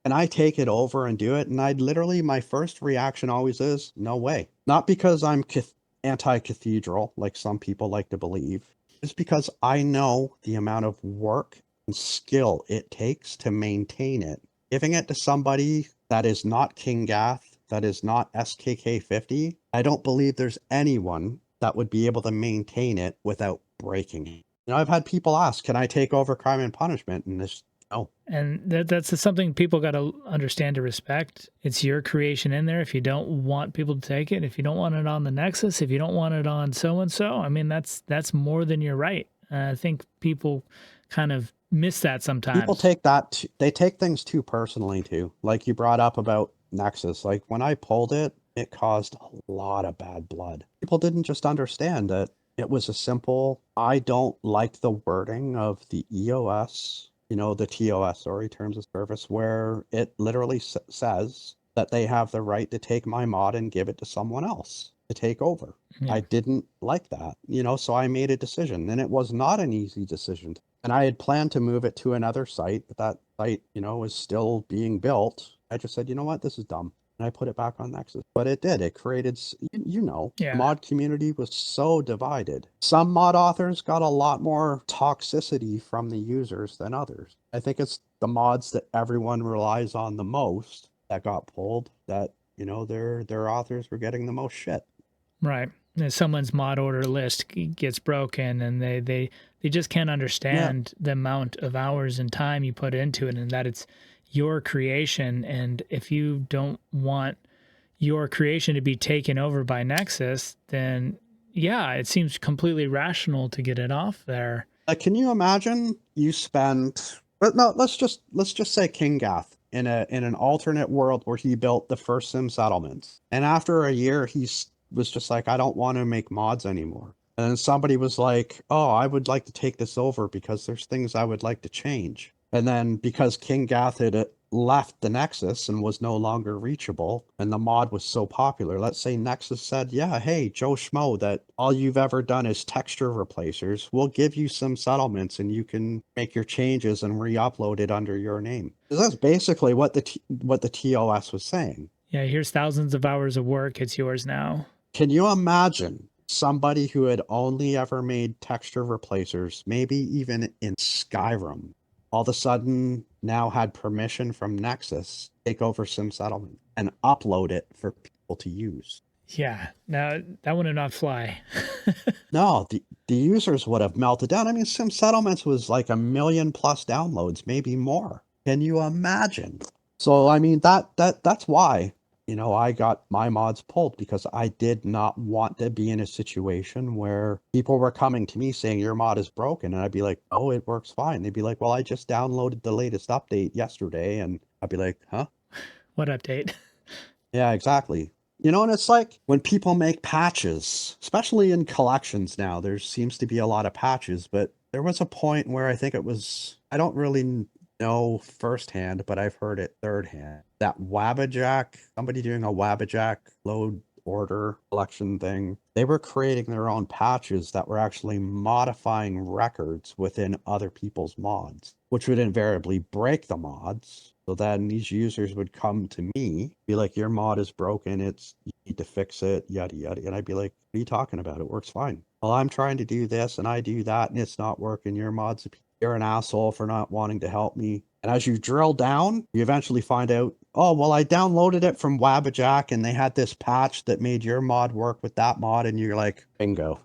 S2: And I take it over and do it. And my first reaction always is, no way. Not because I'm anti-cathedral, like some people like to believe. It's because I know the amount of work and skill it takes to maintain it. Giving it to somebody that is not King Gath, that is not SKK 50, I don't believe there's anyone that would be able to maintain it without breaking it. You know, I've had people ask, can I take over Crime and Punishment? And this, no.
S1: And that's something people got to understand to respect. It's your creation in there. If you don't want people to take it, if you don't want it on the Nexus, if you don't want it on so-and-so, I mean, that's more than your right. I think people kind of miss that sometimes.
S2: People take they take things too personally too. Like you brought up about Nexus. Like when I pulled it, it caused a lot of bad blood. People didn't just understand that it was a simple, I don't like the wording of the EOS, you know, the TOS, sorry, terms of service, where it literally says that they have the right to take my mod and give it to someone else to take over. Yeah. I didn't like that, you know, so I made a decision, and it was not an easy decision. And I had planned to move it to another site, but that site, you know, was still being built. I just said, you know what, this is dumb. and I put it back on Nexus. But it did. It created, the
S1: Yeah.
S2: mod community was so divided. Some mod authors got a lot more toxicity from the users than others. I think it's the mods that everyone relies on the most that got pulled, that, their authors were getting the most shit.
S1: Right. And someone's mod order list gets broken, and they just can't understand the amount of hours and time you put into it, and that it's your creation. And if you don't want your creation to be taken over by Nexus, then yeah, it seems completely rational to get it off there.
S2: Can you imagine you spend? But no, let's just say King Gath in an alternate world where he built the first Sim settlements, and after a year was just like, I don't want to make mods anymore. And then somebody was like, oh, I would like to take this over because there's things I would like to change. And then because King Gath had left the Nexus and was no longer reachable, and the mod was so popular, let's say Nexus said, yeah, hey, Joe Schmo, that all you've ever done is texture replacers. We'll give you some settlements and you can make your changes and re-upload it under your name. Because that's basically what the TOS was saying.
S1: Yeah, here's thousands of hours of work. It's yours now.
S2: Can you imagine somebody who had only ever made texture replacers, maybe even in Skyrim, all of a sudden now had permission from Nexus to take over Sim Settlement and upload it for people to use?
S1: Yeah, no, that would not fly.
S2: No, the users would have melted down. I mean, Sim Settlements was like 1 million plus downloads, maybe more. Can you imagine? So I mean, that's why, I got my mods pulled, because I did not want to be in a situation where people were coming to me saying your mod is broken, and I'd be like, oh, it works fine. They'd be like, well, I just downloaded the latest update yesterday, and I'd be like, huh?
S1: What update?
S2: Yeah, exactly. And it's like when people make patches, especially in collections now, there seems to be a lot of patches, but there was a point where I think I don't really know firsthand, but I've heard it third hand, that Wabbajack, somebody doing a Wabbajack load order collection thing, they were creating their own patches that were actually modifying records within other people's mods, which would invariably break the mods. So then these users would come to me, be like, your mod is broken, you need to fix it, yada yada. And I'd be like, what are you talking about? It works fine. Well, I'm trying to do this and I do that and it's not working. You're an asshole for not wanting to help me. And as you drill down, you eventually find out, oh, well, I downloaded it from Wabbajack and they had this patch that made your mod work with that mod. And you're like, bingo.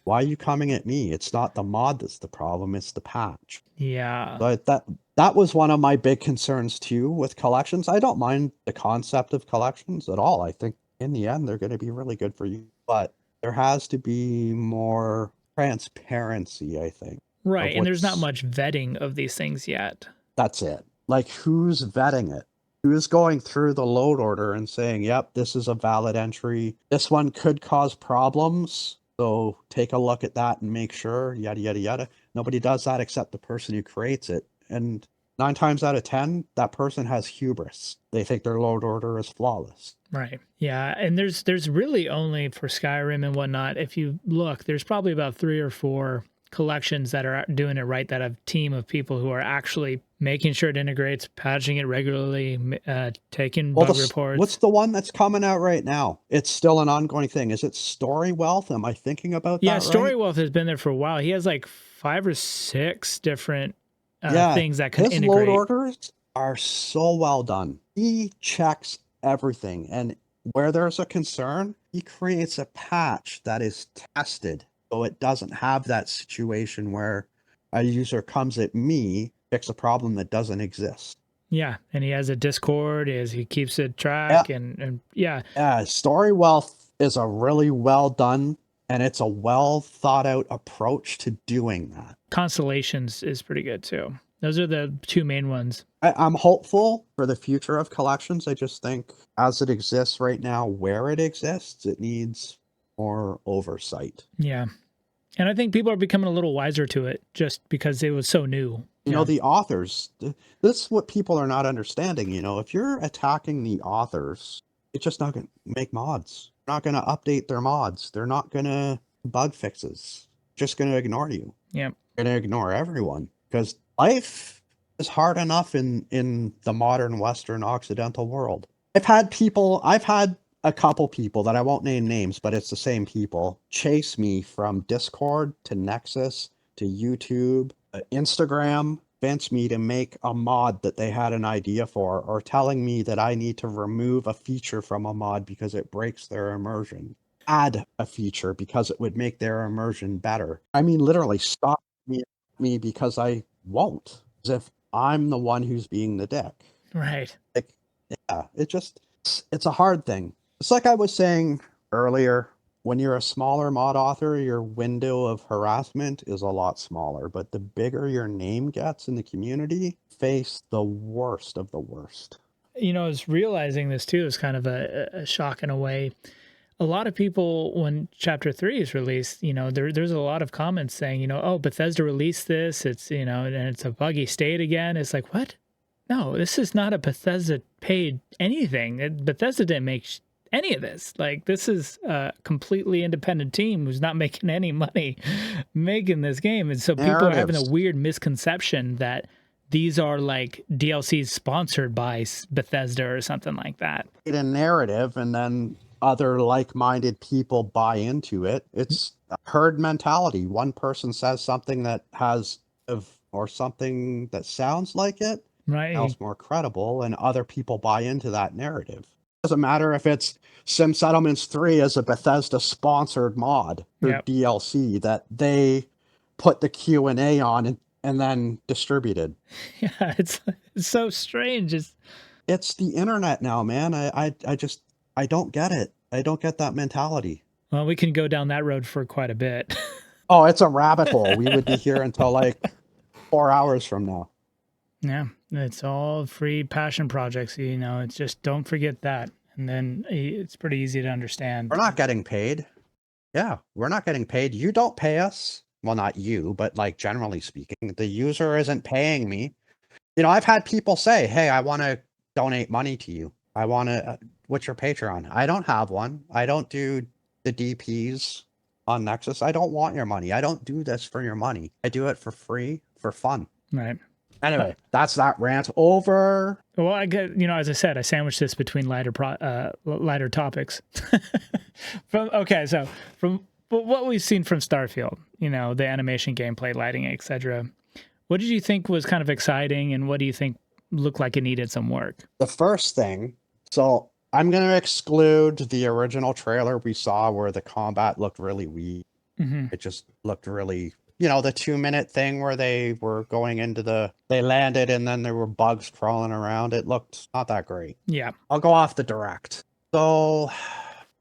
S2: Why are you coming at me? It's not the mod that's the problem, it's the patch.
S1: Yeah.
S2: But that was one of my big concerns too with collections. I don't mind the concept of collections at all. I think in the end they're going to be really good for you, but there has to be more transparency, I think.
S1: Right, and there's not much vetting of these things yet.
S2: That's it. Like, who's vetting it? Who's going through the load order and saying, yep, this is a valid entry. This one could cause problems, so take a look at that and make sure, yada, yada, yada. Nobody does that except the person who creates it. And 9 times out of 10, that person has hubris. They think their load order is flawless.
S1: Right. Yeah, and there's really only for Skyrim and whatnot, if you look, there's probably about 3 or 4 collections that are doing it right, that have a team of people who are actually making sure it integrates, patching it regularly, taking bug reports.
S2: What's the one that's coming out right now? It's still an ongoing thing. Is it Story Wealth? Am I thinking about that right?
S1: Yeah, Story Wealth has been there for a while. He has like 5 or 6 different things that can integrate.
S2: His load orders are so well done. He checks everything, and where there's a concern, he creates a patch that is tested, so it doesn't have that situation where a user comes at me, fix a problem that doesn't exist.
S1: Yeah, and he has a Discord, he keeps a track, and yeah.
S2: Yeah, Story Wealth is a really well done, and it's a well thought out approach to doing that.
S1: Constellations is pretty good too. Those are the 2 main ones.
S2: I'm hopeful for the future of collections. I just think as it exists right now, where it exists, it needs more oversight.
S1: Yeah. And I think people are becoming a little wiser to it just because it was so new.
S2: You know, the authors, this is what people are not understanding. If you're attacking the authors, it's just not going to make mods. They're not going to update their mods. They're not going to bug fixes. Just going to ignore you.
S1: Yeah.
S2: They're going to ignore everyone, because life is hard enough in the modern Western Occidental world. I've had a couple people that I won't name names, but it's the same people, chase me from Discord to Nexus to YouTube, Instagram, convince me to make a mod that they had an idea for, or telling me that I need to remove a feature from a mod because it breaks their immersion. Add a feature because it would make their immersion better. I mean, literally stop me because I won't, as if I'm the one who's being the dick.
S1: Right.
S2: Like, yeah, it's a hard thing. It's like I was saying earlier, when you're a smaller mod author, your window of harassment is a lot smaller, but the bigger your name gets in the community, face the worst of the worst.
S1: You know, I was realizing this too is kind of a shock in a way. A lot of people, when Chapter 3 is released, you know, there's a lot of comments saying, you know, oh, Bethesda released this, it's, you know, and it's a buggy state again. It's like, what? No, this is not a Bethesda paid anything. Bethesda didn't make any of this. Like, this is a completely independent team who's not making any money making this game. And so people are having a
S2: Narratives.
S1: weird misconception that these are like DLCs sponsored by Bethesda or something like that.
S2: A narrative, and then other like-minded people buy into it. It's a herd mentality. One person says something that has or something that sounds like it,
S1: Right.
S2: sounds more credible, and other people buy into that narrative. Doesn't matter if it's Sim Settlements 3 as a Bethesda sponsored mod or
S1: Yep.
S2: DLC that they put the Q&A on and then distributed.
S1: Yeah, it's so strange.
S2: It's the internet now, man. I just I don't get it. I don't get that mentality.
S1: Well, we can go down that road for quite a bit.
S2: Oh, it's a rabbit hole. We would be here until like 4 hours from now.
S1: Yeah, it's all free passion projects. You know, it's just don't forget that. And then it's pretty easy to understand.
S2: We're not getting paid. Yeah, we're not getting paid. You don't pay us. Well, not you, but like generally speaking, the user isn't paying me. You know, I've had people say, "Hey, I want to donate money to you. I want to what's your Patreon?" I don't have one. I don't do the DPs on Nexus. I don't want your money. I don't do this for your money. I do it for free, for fun.
S1: Right.
S2: Anyway, that's that rant over.
S1: Well, I get, you know, as I said, I sandwiched this between lighter topics. From what we've seen from Starfield, you know, the animation, gameplay, lighting, etc. What did you think was kind of exciting, and what do you think looked like it needed some work?
S2: The first thing, so I'm going to exclude the original trailer we saw where the combat looked really weak.
S1: Mm-hmm.
S2: It just looked really, you know, the 2-minute thing where they were going into they landed and then there were bugs crawling around. It looked not that great.
S1: Yeah.
S2: I'll go off the direct. So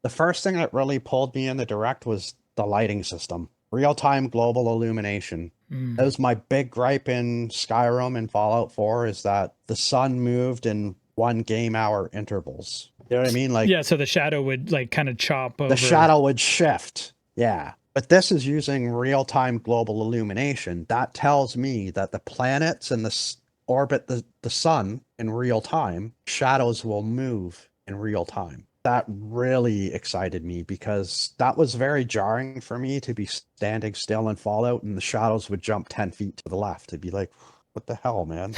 S2: the first thing that really pulled me in the direct was the lighting system. Real-time global illumination. That was my big gripe in Skyrim and Fallout 4 is that the sun moved in 1 game hour intervals. You know what I mean? Like,
S1: yeah, so the shadow would like kind of chop over.
S2: the shadow would shift. Yeah. But this is using real-time global illumination. That tells me that the planets and the orbit the sun in real time, shadows will move in real time. That really excited me because that was very jarring for me to be standing still in Fallout and the shadows would jump 10 feet to the left. It'd be like, what the hell, man?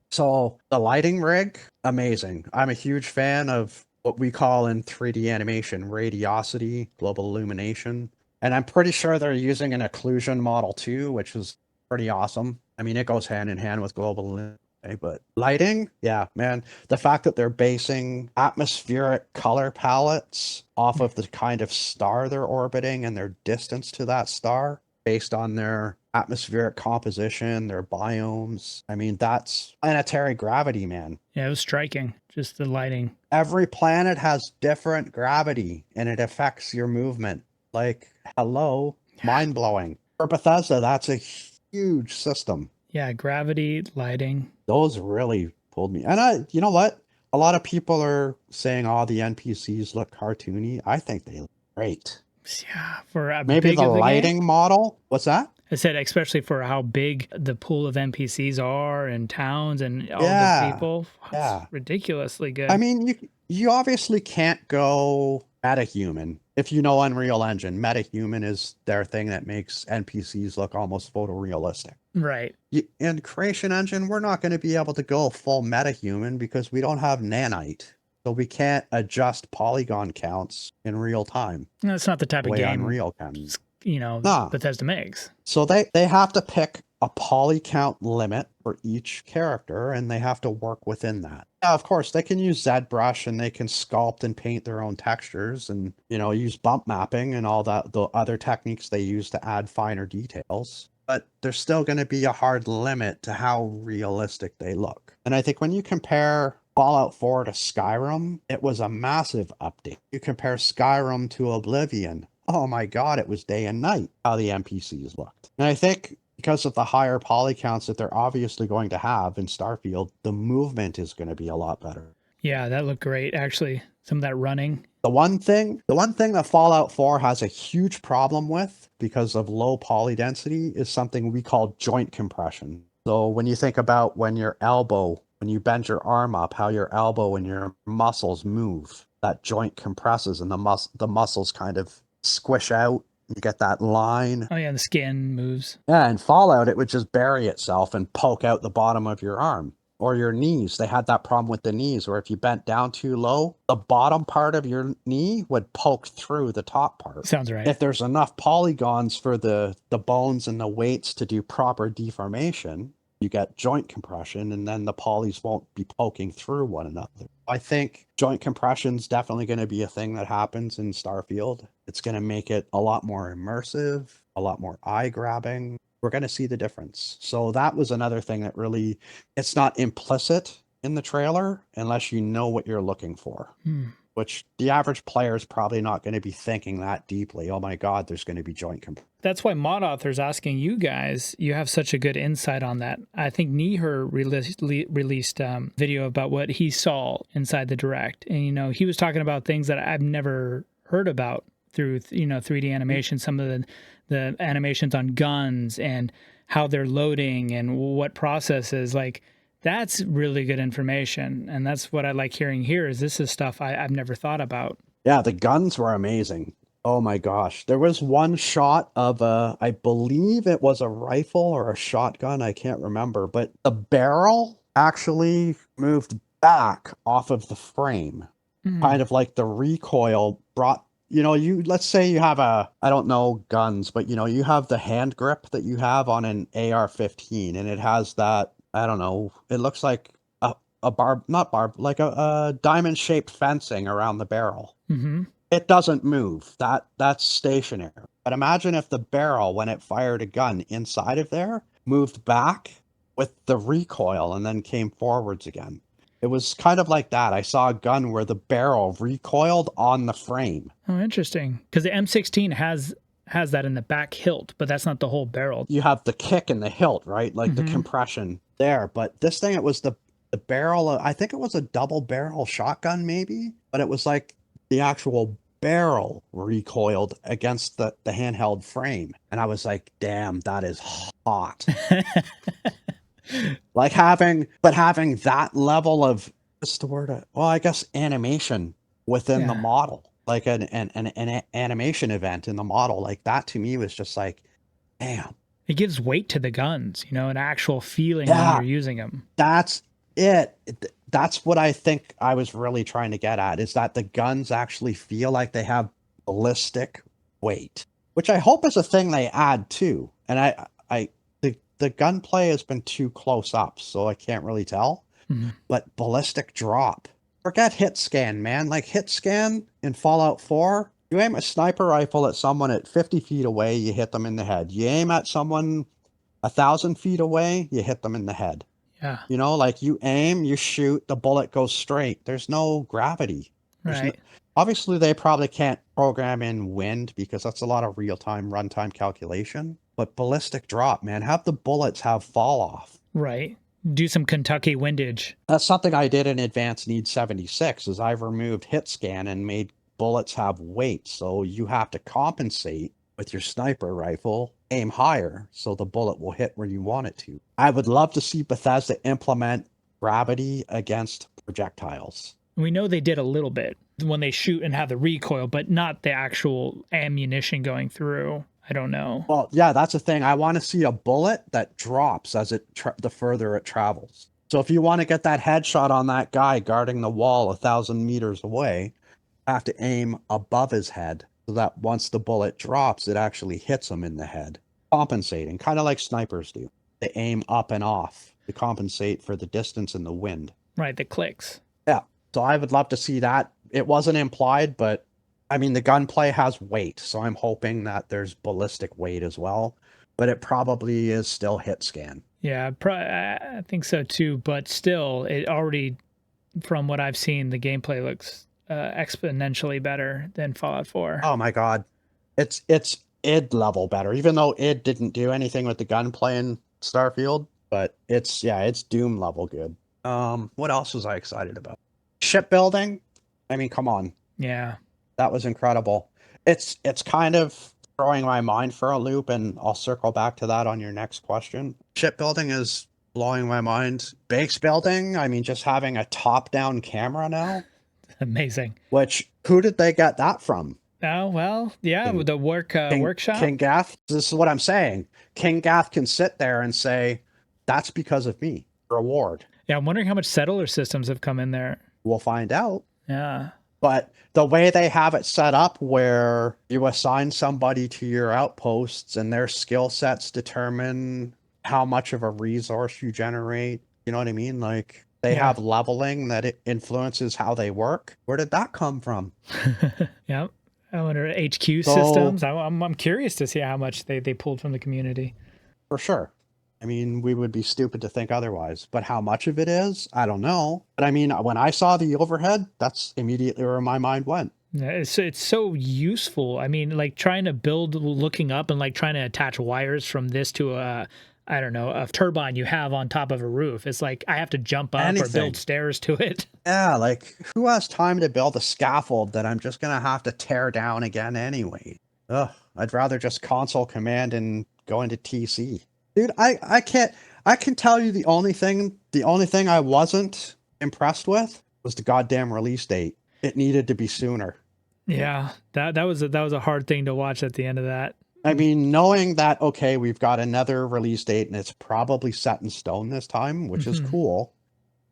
S2: So the lighting rig, amazing. I'm a huge fan of what we call in 3D animation, radiosity, global illumination. And I'm pretty sure they're using an occlusion model too, which is pretty awesome. I mean, it goes hand in hand with global illumination, but lighting, yeah, man. The fact that they're basing atmospheric color palettes off of the kind of star they're orbiting and their distance to that star based on their atmospheric composition, their biomes. I mean, that's planetary gravity, man.
S1: Yeah, it was striking, just the lighting.
S2: Every planet has different gravity and it affects your movement. Like, hello, mind-blowing. For Bethesda, that's a huge system.
S1: Yeah, gravity, lighting.
S2: Those really pulled me. And you know what? A lot of people are saying, oh, the NPCs look cartoony. I think they look great.
S1: Yeah, for a
S2: Maybe
S1: big
S2: the
S1: of the
S2: lighting
S1: game.
S2: model. What's that?
S1: I said, especially for how big the pool of NPCs are and towns and all the people. It's
S2: Yeah.
S1: ridiculously good.
S2: I mean, you obviously can't go metahuman. If you know Unreal Engine, metahuman is their thing that makes NPCs look almost photorealistic.
S1: Right.
S2: In Creation Engine, we're not going to be able to go full metahuman because we don't have nanite. So we can't adjust polygon counts in real time.
S1: That's not the type
S2: The
S1: of
S2: way
S1: game,
S2: Unreal can. Nah.
S1: Bethesda makes.
S2: So they have to pick a poly count limit for each character, and they have to work within that. Yeah, of course, they can use ZBrush and they can sculpt and paint their own textures and, use bump mapping and all that, the other techniques they use to add finer details. But there's still going to be a hard limit to how realistic they look. And I think when you compare Fallout 4 to Skyrim, it was a massive update. You compare Skyrim to Oblivion, oh my god, it was day and night how the NPCs looked. And I think because of the higher poly counts that they're obviously going to have in Starfield, the movement is going to be a lot better.
S1: Yeah, that looked great, actually. Some of that running.
S2: The one thing that Fallout 4 has a huge problem with because of low poly density is something we call joint compression. So when you think about when you bend your arm up, how your elbow and your muscles move, that joint compresses and the muscles kind of squish out. You get that line.
S1: Oh yeah, the skin moves.
S2: Yeah, in Fallout, it would just bury itself and poke out the bottom of your arm or your knees. They had that problem with the knees where if you bent down too low, the bottom part of your knee would poke through the top part.
S1: Sounds right.
S2: If there's enough polygons for the bones and the weights to do proper deformation, you get joint compression, and then the polys won't be poking through one another. I think joint compression is definitely going to be a thing that happens in Starfield. It's going to make it a lot more immersive, a lot more eye-grabbing. We're going to see the difference. So that was another thing that really, it's not implicit in the trailer unless you know what you're looking for. Which the average player is probably not going to be thinking that deeply. Oh my God, there's going to be joint compression.
S1: That's why Mod Author's asking you guys. You have such a good insight on that. I think Neher released video about what he saw inside the Direct. And, he was talking about things that I've never heard about through, 3D animation, some of the animations on guns and how they're loading and what processes. Like, that's really good information, and that's what I like hearing here. This is stuff I've never thought about.
S2: Yeah, the guns were amazing. Oh my gosh. There was one shot of I believe it was a rifle or a shotgun, I can't remember, but the barrel actually moved back off of the frame. Kind of like the recoil brought, let's say you have I don't know guns, but you have the hand grip that you have on an AR-15, and it has that, I don't know, it looks like like a diamond-shaped fencing around the barrel. It doesn't move. That's stationary. But imagine if the barrel, when it fired a gun inside of there, moved back with the recoil and then came forwards again. It was kind of like that. I saw a gun where the barrel recoiled on the frame.
S1: Oh, interesting. Because the M16 has that in the back hilt, but that's not the whole barrel.
S2: You have the kick in the hilt, right? Like the compression there. But this thing, it was the barrel. I think it was a double barrel shotgun maybe, but it was like the actual barrel recoiled against the handheld frame. And I was like, damn, that is hot. Like having that level of, what's the word? Well, I guess animation within the model, like an animation event in the model, like that to me was just like, damn.
S1: It gives weight to the guns, an actual feeling when you're using them.
S2: That's it. That's what I think I was really trying to get at, is that the guns actually feel like they have ballistic weight, which I hope is a thing they add too. And the gunplay has been too close up, so I can't really tell. But ballistic drop. Forget hit scan, man. Like hit scan in Fallout 4, you aim a sniper rifle at someone at 50 feet away, you hit them in the head. You aim at someone 1,000 feet away, you hit them in the head.
S1: Yeah.
S2: Like you aim, you shoot, the bullet goes straight. There's no gravity.
S1: Right.
S2: Obviously, they probably can't program in wind because that's a lot of real-time runtime calculation. But ballistic drop, man, have the bullets have fall off.
S1: Right. Do some Kentucky windage.
S2: That's something I did in Advanced Need 76, is I've removed hit scan and made bullets have weight. So you have to compensate with your sniper rifle, aim higher so the bullet will hit where you want it to. I would love to see Bethesda implement gravity against projectiles.
S1: We know they did a little bit when they shoot and have the recoil, but not the actual ammunition going through. I don't know.
S2: Well, yeah, that's the thing. I want to see a bullet that drops as the further it travels. So if you want to get that headshot on that guy guarding the wall 1,000 meters away, you have to aim above his head so that once the bullet drops, it actually hits him in the head, compensating, kind of like snipers do. They aim up and off to compensate for the distance and the wind.
S1: Right, the clicks.
S2: Yeah. So I would love to see that. It wasn't implied, but I mean, the gunplay has weight, so I'm hoping that there's ballistic weight as well, but it probably is still hit scan.
S1: Yeah, I think so too. But still, it already, from what I've seen, the gameplay looks exponentially better than Fallout 4.
S2: Oh my God. It's id level better, even though id didn't do anything with the gunplay in Starfield, but it's Doom level good. What else was I excited about? Shipbuilding. I mean, come on.
S1: Yeah.
S2: That was incredible. It's kind of throwing my mind for a loop, and I'll circle back to that on your next question. Shipbuilding is blowing my mind. Base building, I mean, just having a top-down camera now.
S1: Amazing.
S2: Which, who did they get that from?
S1: Oh, well, yeah, with the workshop.
S2: King Gath, this is what I'm saying. King Gath can sit there and say, that's because of me. Reward.
S1: Yeah, I'm wondering how much settler systems have come in there.
S2: We'll find out.
S1: Yeah.
S2: But the way they have it set up where you assign somebody to your outposts and their skill sets determine how much of a resource you generate, you know what I mean? Like they have leveling that it influences how they work. Where did that come from?
S1: Yeah. I wonder HQ systems. I'm curious to see how much they pulled from the community.
S2: For sure. I mean, we would be stupid to think otherwise, but how much of it is, I don't know. But I mean, when I saw the overhead, that's immediately where my mind went.
S1: Yeah, it's so useful. I mean, like trying to build, looking up and like trying to attach wires from this to a turbine you have on top of a roof. It's like I have to jump up or build stairs to it.
S2: Yeah, like who has time to build a scaffold that I'm just gonna have to tear down again anyway? Ugh, I'd rather just console command and go into TC. Dude, I can tell you the only thing I wasn't impressed with was the goddamn release date. It needed to be sooner.
S1: Yeah, that was a hard thing to watch at the end of that.
S2: I mean, knowing that, okay, we've got another release date and it's probably set in stone this time, which is cool,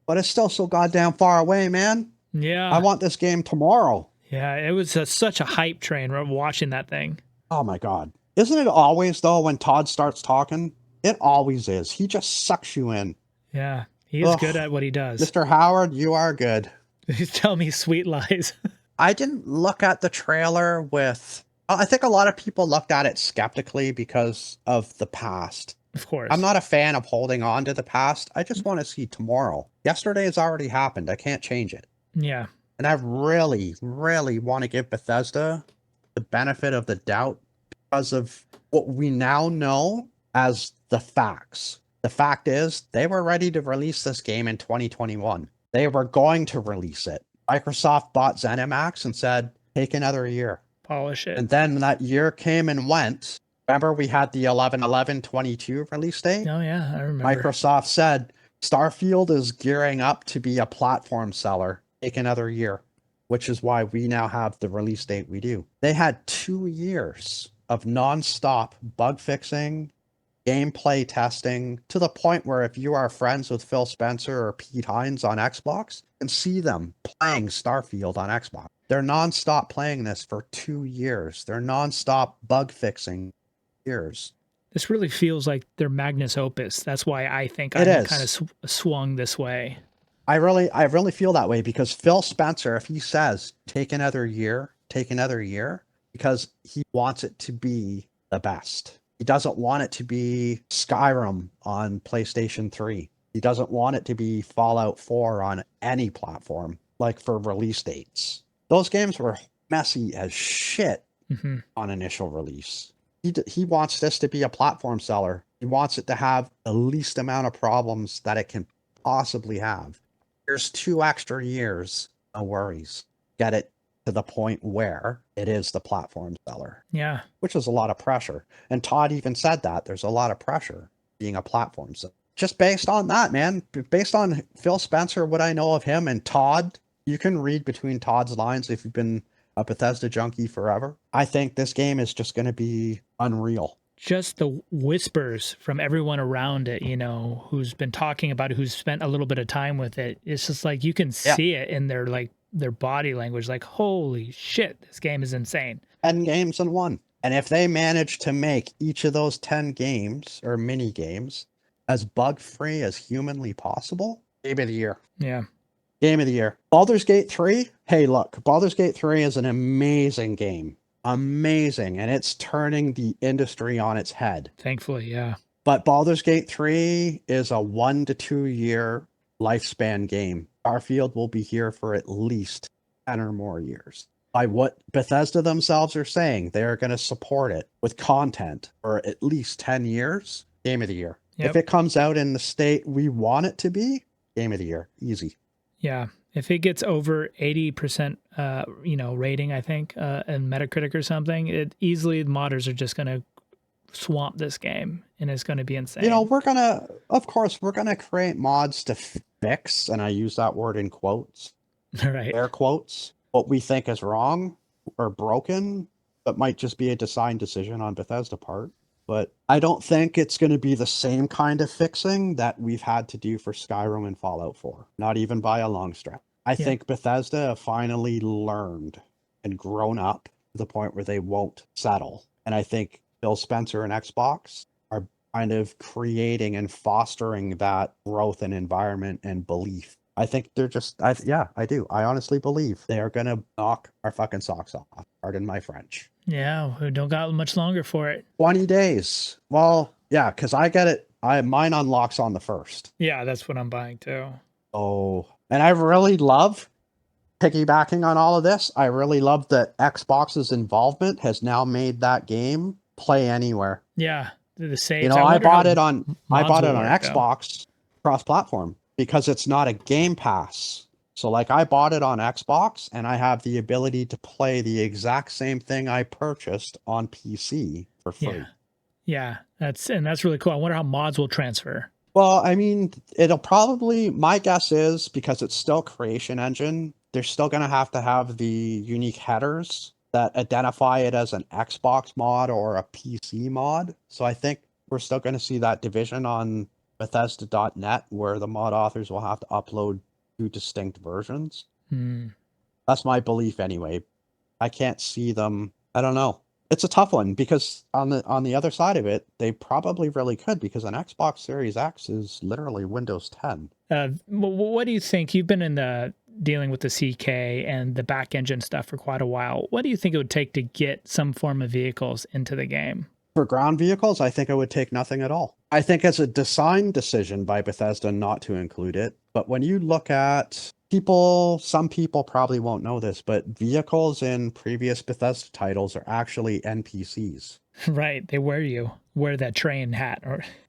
S2: but it's still so goddamn far away, man.
S1: Yeah.
S2: I want this game tomorrow.
S1: Yeah, it was such a hype train watching that thing.
S2: Oh my God. Isn't it always, though, when Todd starts talking? It always is. He just sucks you in.
S1: Yeah, he is good at what he does.
S2: Mr. Howard, you are good.
S1: He's telling me sweet lies.
S2: I didn't look at the trailer with... I think a lot of people looked at it skeptically because of the past.
S1: Of course.
S2: I'm not a fan of holding on to the past. I just want to see tomorrow. Yesterday has already happened. I can't change it.
S1: Yeah.
S2: And I really, really want to give Bethesda the benefit of the doubt because of what we now know as the facts. The fact is, they were ready to release this game in 2021. They were going to release it. Microsoft bought ZeniMax and said, take another year.
S1: Polish it.
S2: And then that year came and went. Remember, we had the 11/11/22 release date?
S1: Oh, yeah, I remember.
S2: Microsoft said, Starfield is gearing up to be a platform seller. Take another year, which is why we now have the release date we do. They had 2 years of nonstop bug fixing, gameplay testing, to the point where if you are friends with Phil Spencer or Pete Hines on Xbox, you can see them playing Starfield on Xbox. They're nonstop playing this for 2 years. They're nonstop bug fixing years.
S1: This really feels like their magnus opus. That's why I think I kind of swung this way.
S2: I really feel that way because Phil Spencer, if he says, take another year, because he wants it to be the best. He doesn't want it to be Skyrim on PlayStation 3. He doesn't want it to be Fallout 4 on any platform, like for release dates. Those games were messy as shit on initial release. He wants this to be a platform seller. He wants it to have the least amount of problems that it can possibly have. Here's 2 extra years, no worries. Get it to the point where it is the platform seller.
S1: Yeah.
S2: Which is a lot of pressure. And Todd even said that. There's a lot of pressure being a platform seller. Just based on that, man. Based on Phil Spencer, what I know of him, and Todd, you can read between Todd's lines if you've been a Bethesda junkie forever. I think this game is just going to be unreal.
S1: just the whispers from everyone around it, you know, who's been talking about it, who's spent a little bit of time with it. It's just like you can
S2: Yeah.
S1: see it in their like their body language, like, holy shit, this game is insane.
S2: 10 games in one. And if they manage to make each of those 10 games or mini games as bug free as humanly possible, game of the year.
S1: Yeah.
S2: Game of the year. Baldur's Gate 3. Hey, look, Baldur's Gate 3 is an amazing game. Amazing. And it's turning the industry on its head.
S1: Thankfully, yeah.
S2: But Baldur's Gate 3 is a 1 to 2 year lifespan game. Starfield will be here for at least 10 or more years. By what Bethesda themselves are saying, they are going to support it with content for at least 10 years. Game of the year.
S1: Yep.
S2: If it comes out in the state we want it to be, game of the year. Easy.
S1: Yeah. If it gets over 80%, rating, I think, in Metacritic or something, the modders are just going to swamp this game, and it's going to be insane.
S2: You know, we're going to create mods to fix, and I use that word in quotes,
S1: right?
S2: air quotes, what we think is wrong or broken, but might just be a design decision on Bethesda part. But I don't think it's going to be the same kind of fixing that we've had to do for Skyrim and Fallout 4. Not even by a long stretch. I think Bethesda have finally learned and grown up to the point where they won't settle. And I think Phil Spencer and Xbox are kind of creating and fostering that growth and environment and belief. I think they're just, I do. I honestly believe they are going to knock our fucking socks off. Pardon my French.
S1: Yeah, we don't got much longer for it.
S2: 20 days. Well, yeah, because I get it. Mine unlocks on the 1st.
S1: Yeah, that's what I'm buying too.
S2: Oh, and I really love piggybacking on all of this. I really love that Xbox's involvement has now made that game play anywhere.
S1: Yeah, the saves.
S2: You know, I bought it on Xbox cross-platform because it's not a Game Pass. So like I bought it on Xbox and I have the ability to play the exact same thing I purchased on PC for free.
S1: Yeah, that's really cool. I wonder how mods will transfer.
S2: Well, I mean, it'll probably, my guess is because it's still Creation Engine, they're still going to have the unique headers that identify it as an Xbox mod or a PC mod. So I think we're still going to see that division on Bethesda.net where the mod authors will have to upload 2 distinct versions. That's my belief anyway. I can't see them. I don't know. It's a tough one because on the other side of it, they probably really could because an Xbox Series X is literally Windows 10.
S1: What do you think? You've been dealing with the CK and the back engine stuff for quite a while. What do you think it would take to get some form of vehicles into the game?
S2: For ground vehicles, I think it would take nothing at all. I think it's a design decision by Bethesda not to include it. But when you look at some people probably won't know this, but vehicles in previous Bethesda titles are actually NPCs.
S1: Right. They wear that train hat.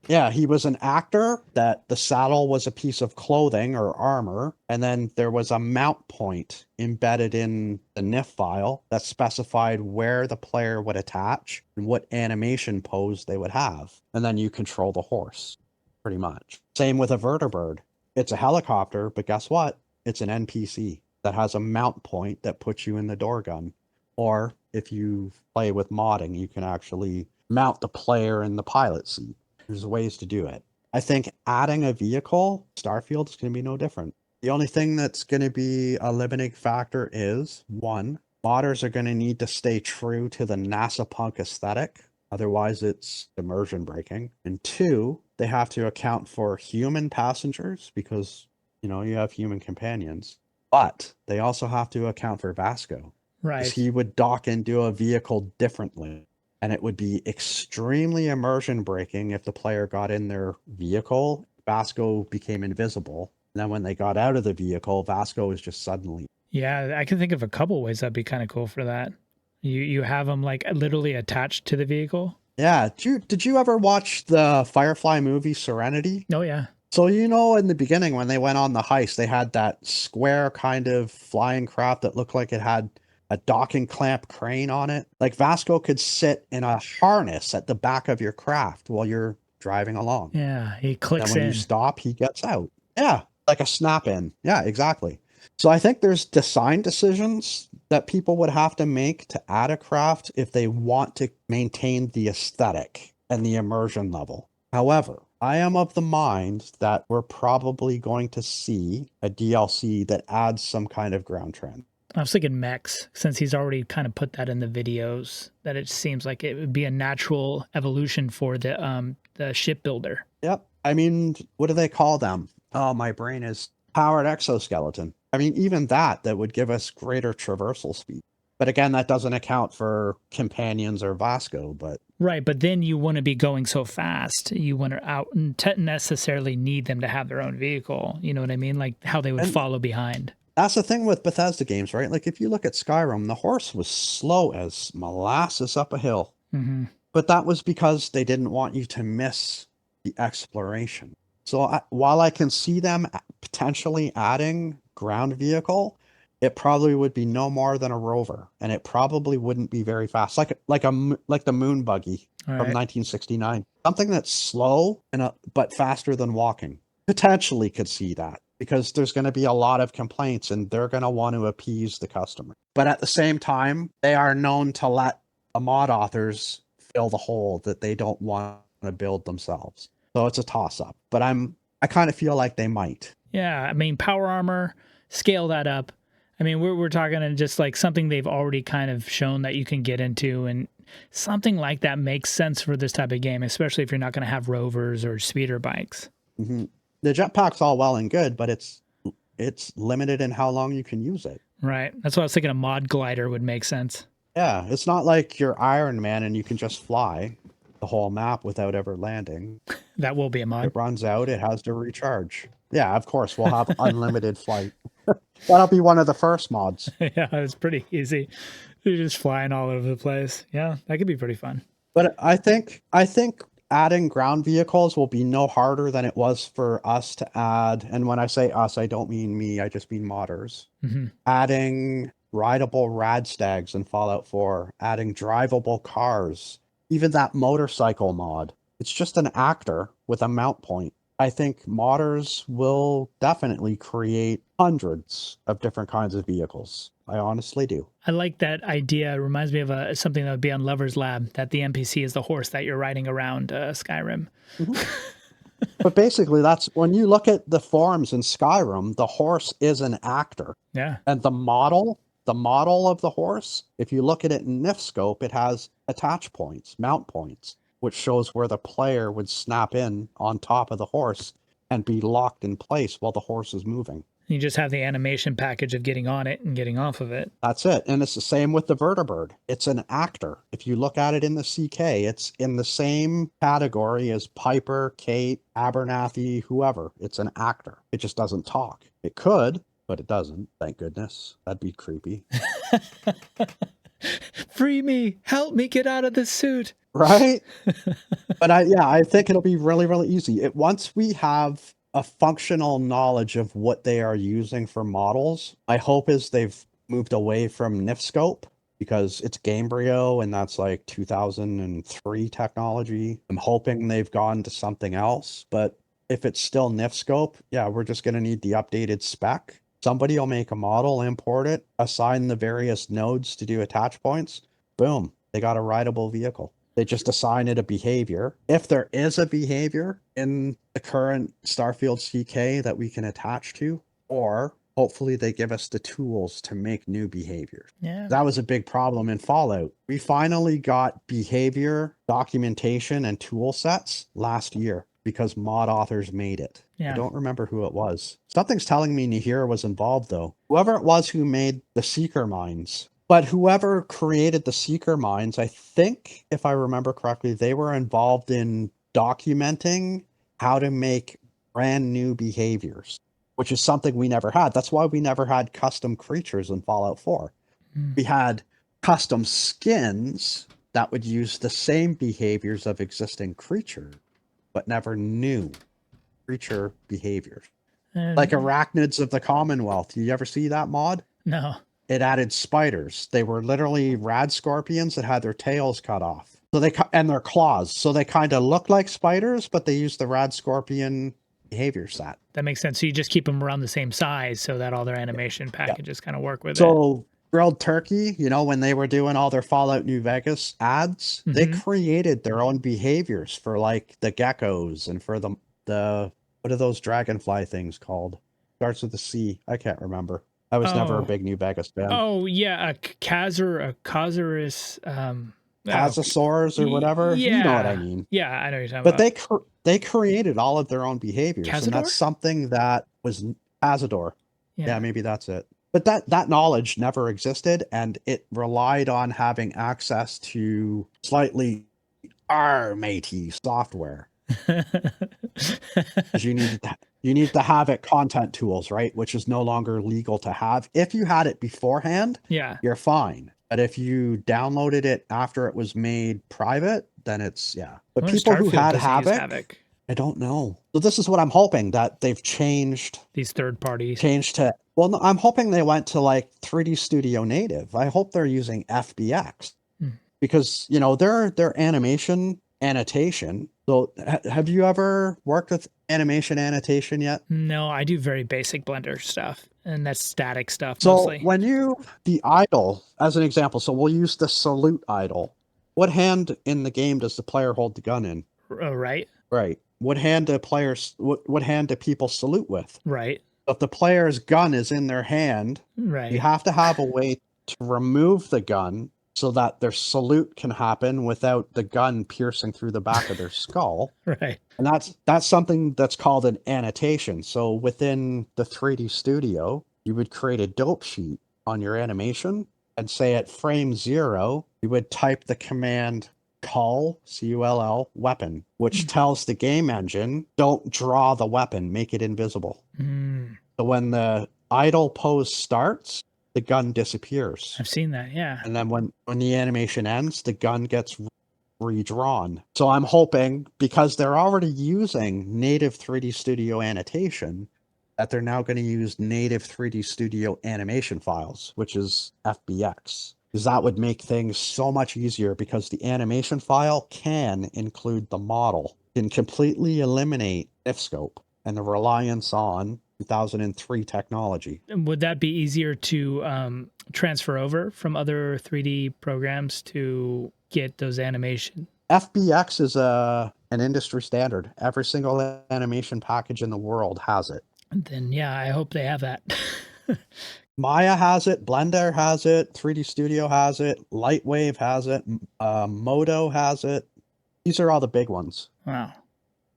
S2: Yeah, he was an actor that the saddle was a piece of clothing or armor. And then there was a mount point embedded in the NIF file that specified where the player would attach and what animation pose they would have. And then you control the horse, pretty much. Same with a vertibird. It's a helicopter, but guess what? It's an NPC that has a mount point that puts you in the door gun. Or if you play with modding, you can actually mount the player in the pilot seat. There's ways to do it. I think adding a vehicle, Starfield is going to be no different. The only thing that's going to be a limiting factor is, 1, modders are going to need to stay true to the NASA punk aesthetic. Otherwise, it's immersion breaking. And 2, they have to account for human passengers because, you know, you have human companions. But they also have to account for Vasco.
S1: Right.
S2: Because he would dock into a vehicle differently. And it would be extremely immersion breaking if the player got in their vehicle, Vasco became invisible. And then when they got out of the vehicle, Vasco is just suddenly.
S1: Yeah, I can think of a couple ways that'd be kind of cool for that. You have them like literally attached to the vehicle.
S2: Yeah. Did you ever watch the Firefly movie Serenity?
S1: Oh, yeah.
S2: So, you know, in the beginning when they went on the heist, they had that square kind of flying craft that looked like it had a docking clamp crane on it. Like Vasco could sit in a harness at the back of your craft while you're driving along.
S1: Yeah, he clicks
S2: in. And when you stop, he gets out. Yeah, like a snap in. Yeah, exactly. So I think there's design decisions that people would have to make to add a craft if they want to maintain the aesthetic. and the immersion level. However, I am of the mind that we're probably going to see a DLC that adds some kind of ground trend.
S1: I was thinking mechs, since he's already kind of put that in the videos, that it seems like it would be a natural evolution for the shipbuilder.
S2: Yep. I mean, what do they call them? Oh, my brain is powered exoskeleton. I mean, even that would give us greater traversal speed. But again, that doesn't account for companions or Vasco, but
S1: Right, but then you want to be going so fast. You want to out and necessarily need them to have their own vehicle. You know what I mean? Like how they would
S2: and
S1: follow behind.
S2: that's the thing with Bethesda games, right? Like if you look at Skyrim, the horse was slow as molasses up a hill.
S1: Mm-hmm.
S2: But that was because they didn't want you to miss the exploration. So while I can see them potentially adding ground vehicle, it probably would be no more than a rover, and it probably wouldn't be very fast, like the moon buggy
S1: All
S2: from
S1: right.
S2: 1969. Something that's slow but faster than walking. Potentially could see that because there's going to be a lot of complaints, and they're going to want to appease the customer. But at the same time, they are known to let the mod authors fill the hole that they don't want to build themselves. So it's a toss-up. But I kind of feel like they might.
S1: Yeah, I mean, power armor, scale that up. I mean, we're talking in just like something they've already kind of shown that you can get into, and something like that makes sense for this type of game, especially if you're not going to have rovers or speeder bikes.
S2: Mm-hmm. The jetpack's all well and good, but it's limited in how long you can use it.
S1: Right. That's why I was thinking a mod glider would make sense.
S2: Yeah, it's not like you're Iron Man and you can just fly the whole map without ever landing.
S1: That will be a mod.
S2: It runs out, it has to recharge. Yeah, of course, we'll have unlimited flight. That'll be one of the first mods.
S1: Yeah, it's pretty easy. You're just flying all over the place. Yeah, that could be pretty fun.
S2: But I think adding ground vehicles will be no harder than it was for us to add, and when I say us, I don't mean me, I just mean modders.
S1: Mm-hmm.
S2: Adding rideable radstags in Fallout 4, adding drivable cars, even that motorcycle mod. It's just an actor with a mount point. I think modders will definitely create hundreds of different kinds of vehicles. I honestly do.
S1: I like that idea. It reminds me of something that would be on Lover's Lab, that the NPC is the horse that you're riding around Skyrim.
S2: Mm-hmm. But basically, that's when you look at the forms in Skyrim, the horse is an actor.
S1: Yeah.
S2: And the model of the horse, if you look at it in Nifscope, it has attach points, mount points, which shows where the player would snap in on top of the horse and be locked in place while the horse is moving.
S1: You just have the animation package of getting on it and getting off of it.
S2: That's it. And it's the same with the vertibird. It's an actor. If you look at it in the CK, it's in the same category as Piper, Kate, Abernathy, whoever. It's an actor. It just doesn't talk. It could, but it doesn't. Thank goodness. That'd be creepy.
S1: Free me. Help me get out of this suit.
S2: Right? But I think it'll be really, really easy. Once we have a functional knowledge of what they are using for models, my hope is they've moved away from Nifscope because it's Gamebryo and that's like 2003 technology. I'm hoping they've gone to something else, but if it's still Nifscope, yeah, we're just going to need the updated spec. Somebody will make a model, import it, assign the various nodes to do attach points. Boom, they got a rideable vehicle. They just assign it a behavior. If there is a behavior in the current Starfield CK that we can attach to, or hopefully they give us the tools to make new behaviors.
S1: Yeah.
S2: That was a big problem in Fallout. We finally got behavior documentation and tool sets last year because mod authors made it.
S1: Yeah.
S2: I don't remember who it was. Something's telling me Nihira was involved, though. Whoever it was who made the Seeker Mines. But whoever created the Seeker Mines, I think, if I remember correctly, they were involved in documenting how to make brand new behaviors, which is something we never had. That's why we never had custom creatures in Fallout 4. We had custom skins that would use the same behaviors of existing creatures, but never new creature behaviors. Like Arachnids of the Commonwealth. Do you ever see that mod?
S1: No.
S2: It added spiders. They were literally rad scorpions that had their tails cut off. So and their claws. So they kind of look like spiders, but they use the rad scorpion behavior set.
S1: That makes sense. So you just keep them around the same size so that all their animation packages kind of work with it.
S2: So Grilled Turkey, you know, when they were doing all their Fallout New Vegas ads, they
S1: Mhm.
S2: created their own behaviors for like the geckos and for the what are those dragonfly things called? Starts with the C. I can't remember. I was never a
S1: Oh.
S2: big New Vegas fan.
S1: Oh, yeah, a Kazarus, oh,
S2: Casosaurs or whatever. You know what I
S1: yeah.
S2: mean.
S1: Yeah, I know what you're talking
S2: But
S1: about.
S2: they created all of their own behaviors, and that's
S1: Cazador?
S2: something that was Cazador. Yeah,
S1: Yeah.
S2: maybe that's it. But that knowledge never existed, and it relied on having access to slightly matey software because you need to have it content tools, right? Which is no longer legal to have. If you had it beforehand,
S1: Yeah.
S2: you're fine. But if you downloaded it after it was made private, then it's yeah.
S1: I
S2: But
S1: wonder if
S2: people who
S1: Starfield
S2: had
S1: doesn't use
S2: Havoc,
S1: Havoc.
S2: I don't know. So this is what I'm hoping that they've
S1: These third parties.
S2: changed to. Well, no, I'm hoping they went to like 3D Studio Native. I hope they're using FBX
S1: Hmm.
S2: because you know their animation annotation. So have you ever worked with animation annotation yet?
S1: No, I do very basic Blender stuff, and that's static stuff
S2: So
S1: mostly.
S2: when you the idle as an example, so we'll use the salute idle. What hand in the game does the player hold the gun in?
S1: Oh, right?
S2: Right. What hand do players what hand do people salute with?
S1: Right.
S2: If the player's gun is in their hand, you
S1: Right.
S2: have to have a way to remove the gun so that their salute can happen without the gun piercing through the back of their skull.
S1: Right.
S2: And that's something that's called an annotation. So within the 3D Studio, you would create a dope sheet on your animation and say at frame 0, you would type the command cull, C-U-L-L, weapon, which tells the game engine, don't draw the weapon, make it invisible.
S1: Mm,
S2: So when the idle pose starts, the gun disappears.
S1: I've seen that. Yeah.
S2: And then when the animation ends, the gun gets redrawn. So I'm hoping because they're already using native 3D Studio annotation, that they're now going to use native 3D Studio animation files, which is FBX. Because that would make things so much easier because the animation file can include the model, can completely eliminate F-scope and the reliance on 2003 technology.
S1: And would that be easier to transfer over from other 3D programs to get those animation?
S2: FBX is an industry standard. Every single animation package in the world has it.
S1: And then, yeah, I hope they have that.
S2: Maya has it, Blender has it, 3D Studio has it, Lightwave has it, Modo has it. These are all the big ones.
S1: Wow.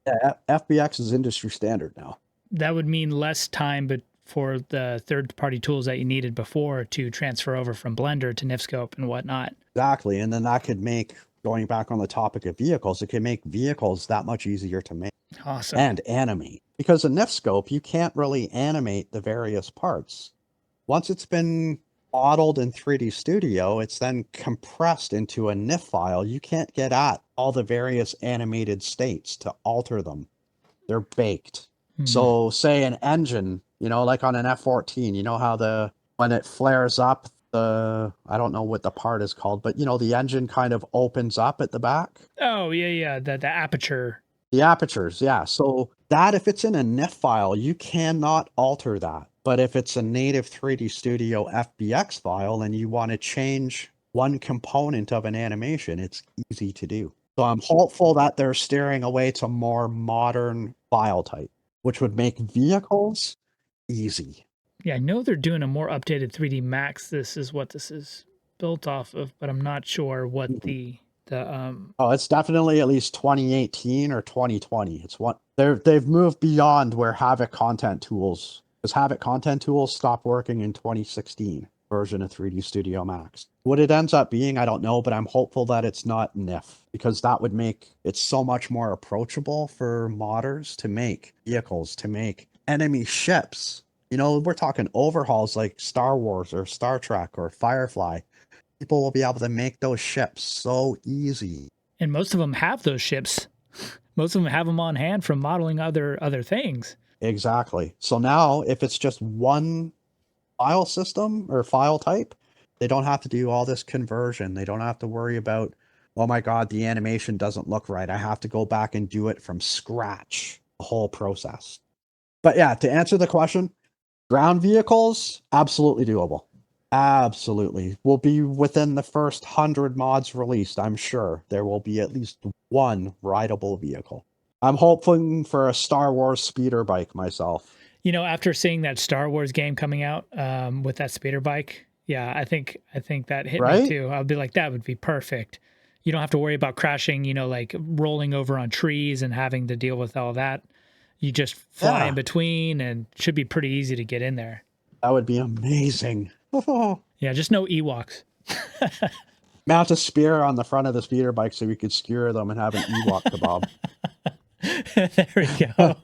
S2: Yeah, FBX is industry standard now.
S1: That would mean less time, but for the third-party tools that you needed before to transfer over from Blender to Nifscope and whatnot.
S2: Exactly. And then that could make, going back on the topic of vehicles, it can make vehicles that much easier to make
S1: Awesome.
S2: and animate. Because in Nifscope, you can't really animate the various parts. Once it's been modeled in 3D Studio, it's then compressed into a NIF file. You can't get at all the various animated states to alter them. They're baked. So say an engine, you know, like on an F-14, you know how when it flares up, I don't know what the part is called, but you know, the engine kind of opens up at the back.
S1: Oh, yeah, yeah, the aperture.
S2: The apertures, yeah. So that if it's in a NIF file, you cannot alter that. But if it's a native 3D Studio FBX file and you want to change one component of an animation, it's easy to do. So I'm hopeful that they're steering away to more modern file type, which would make vehicles easy.
S1: Yeah, I know they're doing a more updated 3D Max. This is what this is built off of, but I'm not sure what the
S2: Oh, it's definitely at least 2018 or 2020. It's what they've moved beyond where Havoc content tools, because Havoc content tools stopped working in 2016 version of 3D Studio Max. What it ends up being, I don't know, but I'm hopeful that it's not NIF because that would make it so much more approachable for modders to make vehicles, to make enemy ships. You know, we're talking overhauls like Star Wars or Star Trek or Firefly. People will be able to make those ships so easy.
S1: and most of them have those ships. Most of them have them on hand from modeling other things.
S2: Exactly. So now if it's just one file system or file type, they don't have to do all this conversion. They don't have to worry about, oh my God, the animation doesn't look right. I have to go back and do it from scratch, the whole process. But yeah, to answer the question, ground vehicles, absolutely doable. Absolutely. Will be within the first 100 mods released, I'm sure. There will be at least one rideable vehicle. I'm hoping for a Star Wars speeder bike myself.
S1: You know, after seeing that Star Wars game coming out with that speeder bike, yeah, I think that hit me
S2: Right?
S1: too. I'll be like, that would be perfect. You don't have to worry about crashing, you know, like rolling over on trees and having to deal with all that. You just fly in
S2: Yeah,
S1: between and should be pretty easy to get in there.
S2: that would be amazing.
S1: Yeah, just no Ewoks.
S2: Mount a spear on the front of the speeder bike so we could skewer them and have an Ewok kebab.
S1: There we go.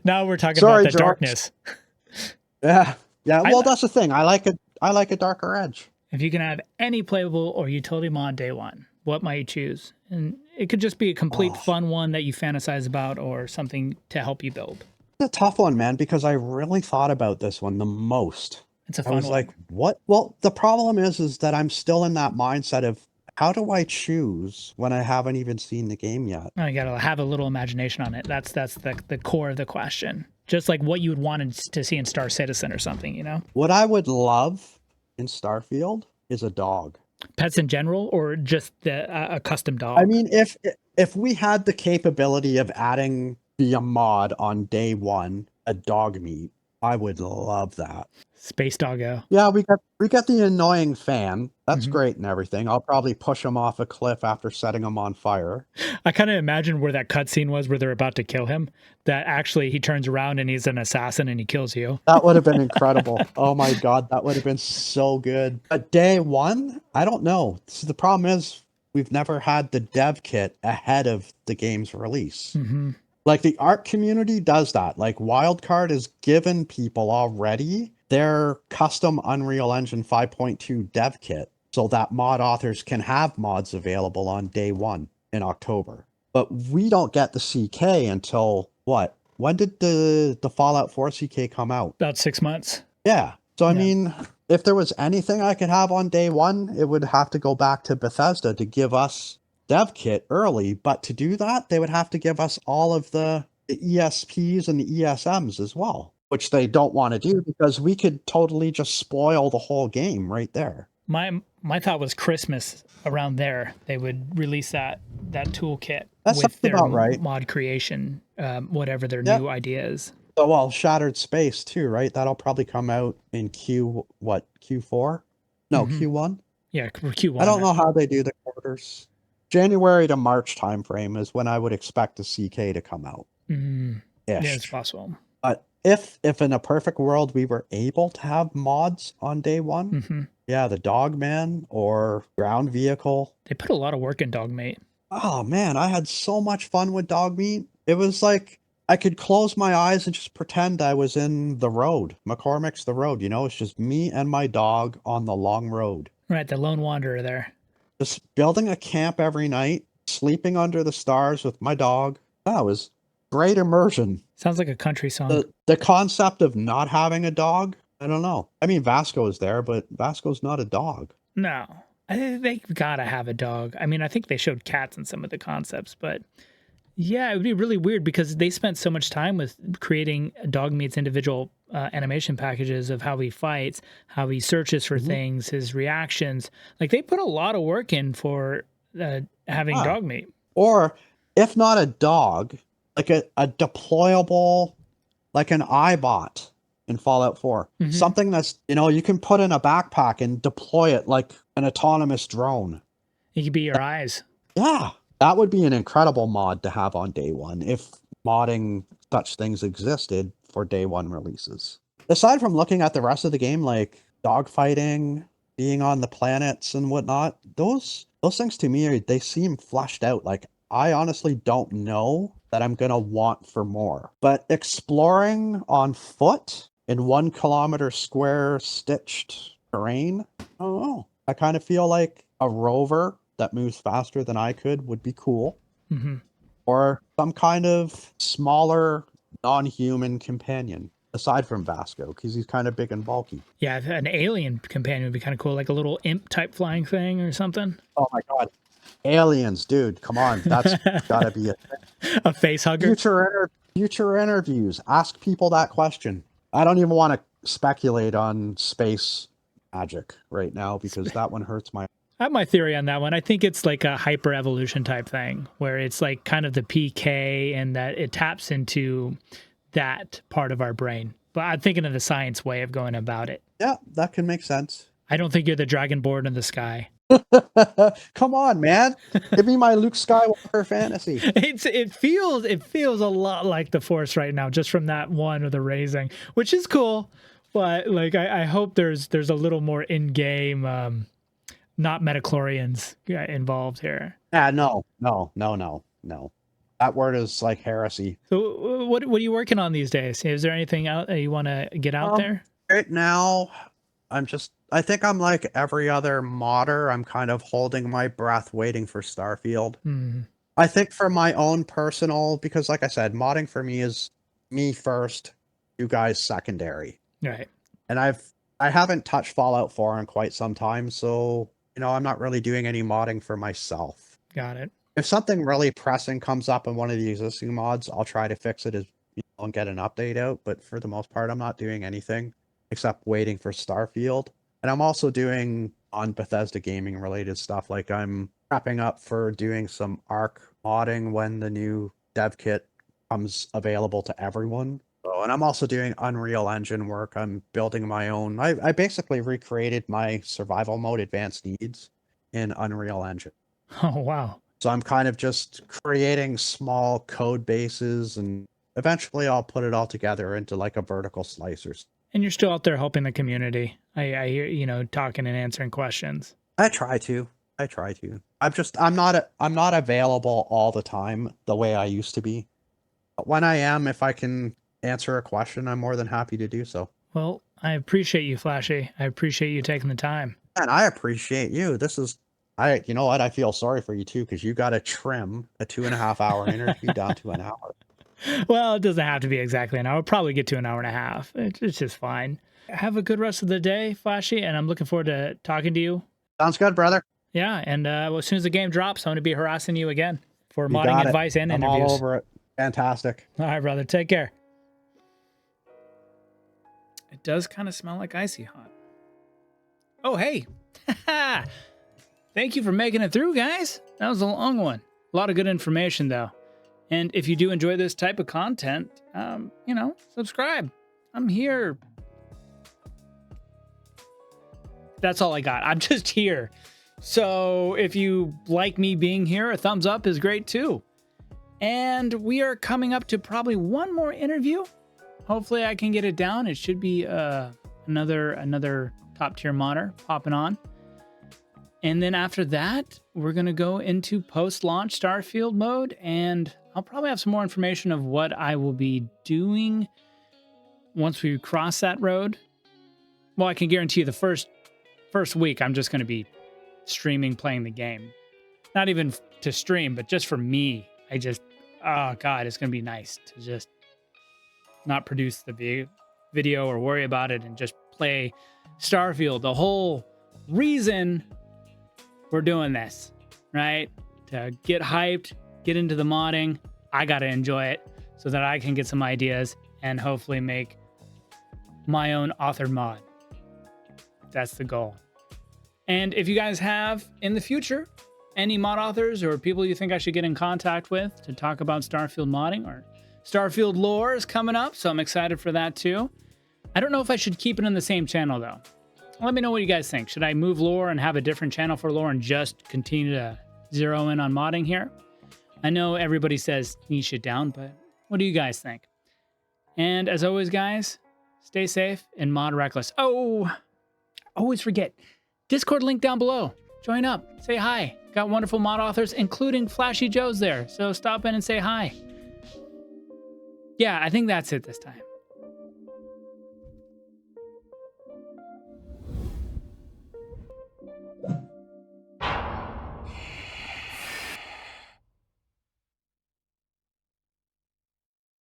S1: Now we're talking about
S2: Sorry,
S1: the
S2: George.
S1: darkness.
S2: Yeah. Yeah,
S1: I
S2: well that's the thing. I like a darker edge.
S1: If you can have any playable or utility mod day one, what might you choose? And it could just be a complete
S2: Oh,
S1: fun one that you fantasize about or something to help you build.
S2: it's a tough one, man, because I really thought about this one the most.
S1: It's a
S2: I
S1: fun
S2: was
S1: one.
S2: like, what? Well, the problem is that I'm still in that mindset of how do I choose when I haven't even seen the game yet?
S1: Oh, you gotta have a little imagination on it. That's the core of the question. Just like what you would want to see in Star Citizen or something, you know?
S2: What I would love in Starfield is a dog.
S1: Pets in general, or just a custom
S2: I
S1: dog.
S2: mean, if we had the capability of adding via mod on day one a dog meat, I would love that.
S1: Space doggo.
S2: Yeah, we got the annoying fan. That's
S1: Mhm.
S2: great and everything. I'll probably push him off a cliff after setting him on fire.
S1: I kind of imagine where that cutscene was where they're about to kill him. That actually he turns around and he's an assassin and he kills you.
S2: That would have been incredible. Oh my god, that would have been so good. But day one, I don't know. See, the problem is we've never had the dev kit ahead of the game's release.
S1: Hmm.
S2: Like the art community does that. Like Wildcard has given people already their custom Unreal Engine 5.2 dev kit so that mod authors can have mods available on day one in October. But we don't get the CK until what? When did the Fallout 4 CK come out?
S1: About 6 months.
S2: Yeah. So I
S1: Yeah.
S2: mean, if there was anything I could have on day one, it would have to go back to Bethesda to give us dev kit early. But to do that, they would have to give us all of the ESPs and the ESMs as well, which they don't want to do because we could totally just spoil the whole game right there.
S1: My thought was Christmas around there they would release that toolkit
S2: That
S1: with
S2: sounds
S1: their
S2: about right.
S1: mod creation, whatever their
S2: Yep.
S1: new idea is.
S2: So well, Shattered Space too, right? That'll probably come out in Q4? No,
S1: Hmm.
S2: Q1.
S1: Yeah, Q1.
S2: I don't know how they do the quarters. January to March timeframe is when I would expect the CK to come out.
S1: Mm, yeah, it's
S2: Ish.
S1: possible.
S2: But if in a perfect world we were able to have mods on day one,
S1: Hmm.
S2: yeah, the Dogman or ground vehicle.
S1: They put a lot of work in Dogmate.
S2: Oh man, I had so much fun with dog meat. It was like I could close my eyes and just pretend I was in the road. McCormick's the road, it's just me and my dog on the long road.
S1: Right, the lone wanderer there.
S2: Just building a camp every night, sleeping under the stars with my dog. That was great immersion.
S1: Sounds like a country song.
S2: The concept of not having a dog, I don't know. I mean, Vasco's there, but Vasco's not a dog.
S1: No, they gotta have a dog. I mean, I think they showed cats in some of the concepts, but yeah, it would be really weird because they spent so much time with creating Dogmeat's individual animation packages of how he fights, how he searches for
S2: Mhm.
S1: things, his reactions. Like they put a lot of work in for having
S2: Ah.
S1: Dogmeat.
S2: Or if not a dog, like a deployable, like an iBot in Fallout 4.
S1: Mhm.
S2: Something that's, you can put in a backpack and deploy it like an autonomous drone.
S1: He could be your eyes.
S2: Yeah, that would be an incredible mod to have on day one if modding such things existed for day one releases. Aside from looking at the rest of the game, like dogfighting, being on the planets and whatnot, those things to me they seem fleshed out. Like I honestly don't know that I'm gonna want for more. But exploring on foot in 1 kilometer square stitched terrain, I don't know. I kind of feel like a rover that moves faster than I could would be cool.
S1: Hmm.
S2: Or some kind of smaller non-human companion aside from Vasco because he's kind of big and bulky.
S1: Yeah, an alien companion would be kind of cool, like a little imp type flying thing or something.
S2: Oh my god. Aliens, dude, come on. That's gotta be a thing.
S1: A face hugger.
S2: Future interviews. Ask people that question. I don't even want to speculate on space magic right now because that one hurts my.
S1: I have my theory on that one. I think it's like a hyper evolution type thing where it's like kind of the PK and that it taps into that part of our brain. But I'm thinking of the science way of going about it.
S2: Yeah, that can make sense.
S1: I don't think you're the dragonborn in the sky.
S2: Come on, man. Give me my Luke Skywalker fantasy.
S1: It feels a lot like the Force right now, just from that one of the raising, which is cool. But like I hope there's a little more in-game not metachlorians involved here.
S2: Yeah, no. That word is like heresy.
S1: So what are you working on these days? Is there anything out that you want to get out there?
S2: Right now, I think I'm like every other modder. I'm kind of holding my breath waiting for Starfield. I think for my own personal, because like I said, modding for me is me first, you guys secondary.
S1: Right.
S2: And I haven't touched Fallout 4 in quite some time, so I'm not really doing any modding for myself.
S1: Got it.
S2: If something really pressing comes up in one of the existing mods, I'll try to fix it and get an update out. But for the most part, I'm not doing anything except waiting for Starfield. And I'm also doing on Bethesda gaming related stuff. Like I'm prepping up for doing some Arc modding when the new dev kit comes available to everyone. So, and I'm also doing Unreal Engine work. I'm building my own. I basically recreated my survival mode advanced needs in Unreal Engine.
S1: Oh, wow.
S2: So I'm kind of just creating small code bases, and eventually I'll put it all together into like a vertical slicers.
S1: And you're still out there helping the community. I hear, talking and answering questions.
S2: I try to. I'm not available all the time the way I used to be. But when I am, if I can answer a question, I'm more than happy to do so.
S1: Well, I appreciate you, Flashy. I appreciate you taking the time.
S2: And I appreciate you. You know what? I feel sorry for you too, because you got to trim a 2.5-hour interview down to an hour.
S1: Well, it doesn't have to be exactly an hour. I'll probably get to an hour and a half. It's just fine. Have a good rest of the day, Flashy, and I'm looking forward to talking to you.
S2: Sounds good, brother.
S1: Yeah, and as soon as the game drops, I'm going to be harassing you again for modding advice and interviews.
S2: I'm all over it. Fantastic.
S1: All right, brother. Take care. It does kind of smell like icy hot. Oh, hey. Thank you for making it through, guys. That was a long one. A lot of good information, though. And if you do enjoy this type of content, subscribe. I'm here. That's all I got. I'm just here. So if you like me being here, a thumbs up is great too. And we are coming up to probably one more interview. Hopefully I can get it down. It should be another top tier modder popping on. And then after that, we're going to go into post-launch Starfield mode, and I'll probably have some more information of what I will be doing once we cross that road. Well, I can guarantee you the first week, I'm just going to be streaming, playing the game. Not even to stream, but just for me. Oh God, it's going to be nice to just not produce the video or worry about it and just play Starfield. The whole reason we're doing this, right? To get hyped, get into the modding. I got to enjoy it so that I can get some ideas and hopefully make my own authored mod. That's the goal. And if you guys have in the future any mod authors or people you think I should get in contact with to talk about Starfield modding, or Starfield lore is coming up, so I'm excited for that too. I don't know if I should keep it on the same channel though. Let me know what you guys think. Should I move lore and have a different channel for lore and just continue to zero in on modding here? I know everybody says niche it down, but what do you guys think? And as always, guys, stay safe and mod reckless. Oh, always forget, Discord link down below. Join up, say hi. Got wonderful mod authors, including FlashyJoe's there. So stop in and say hi. Yeah, I think that's it this time.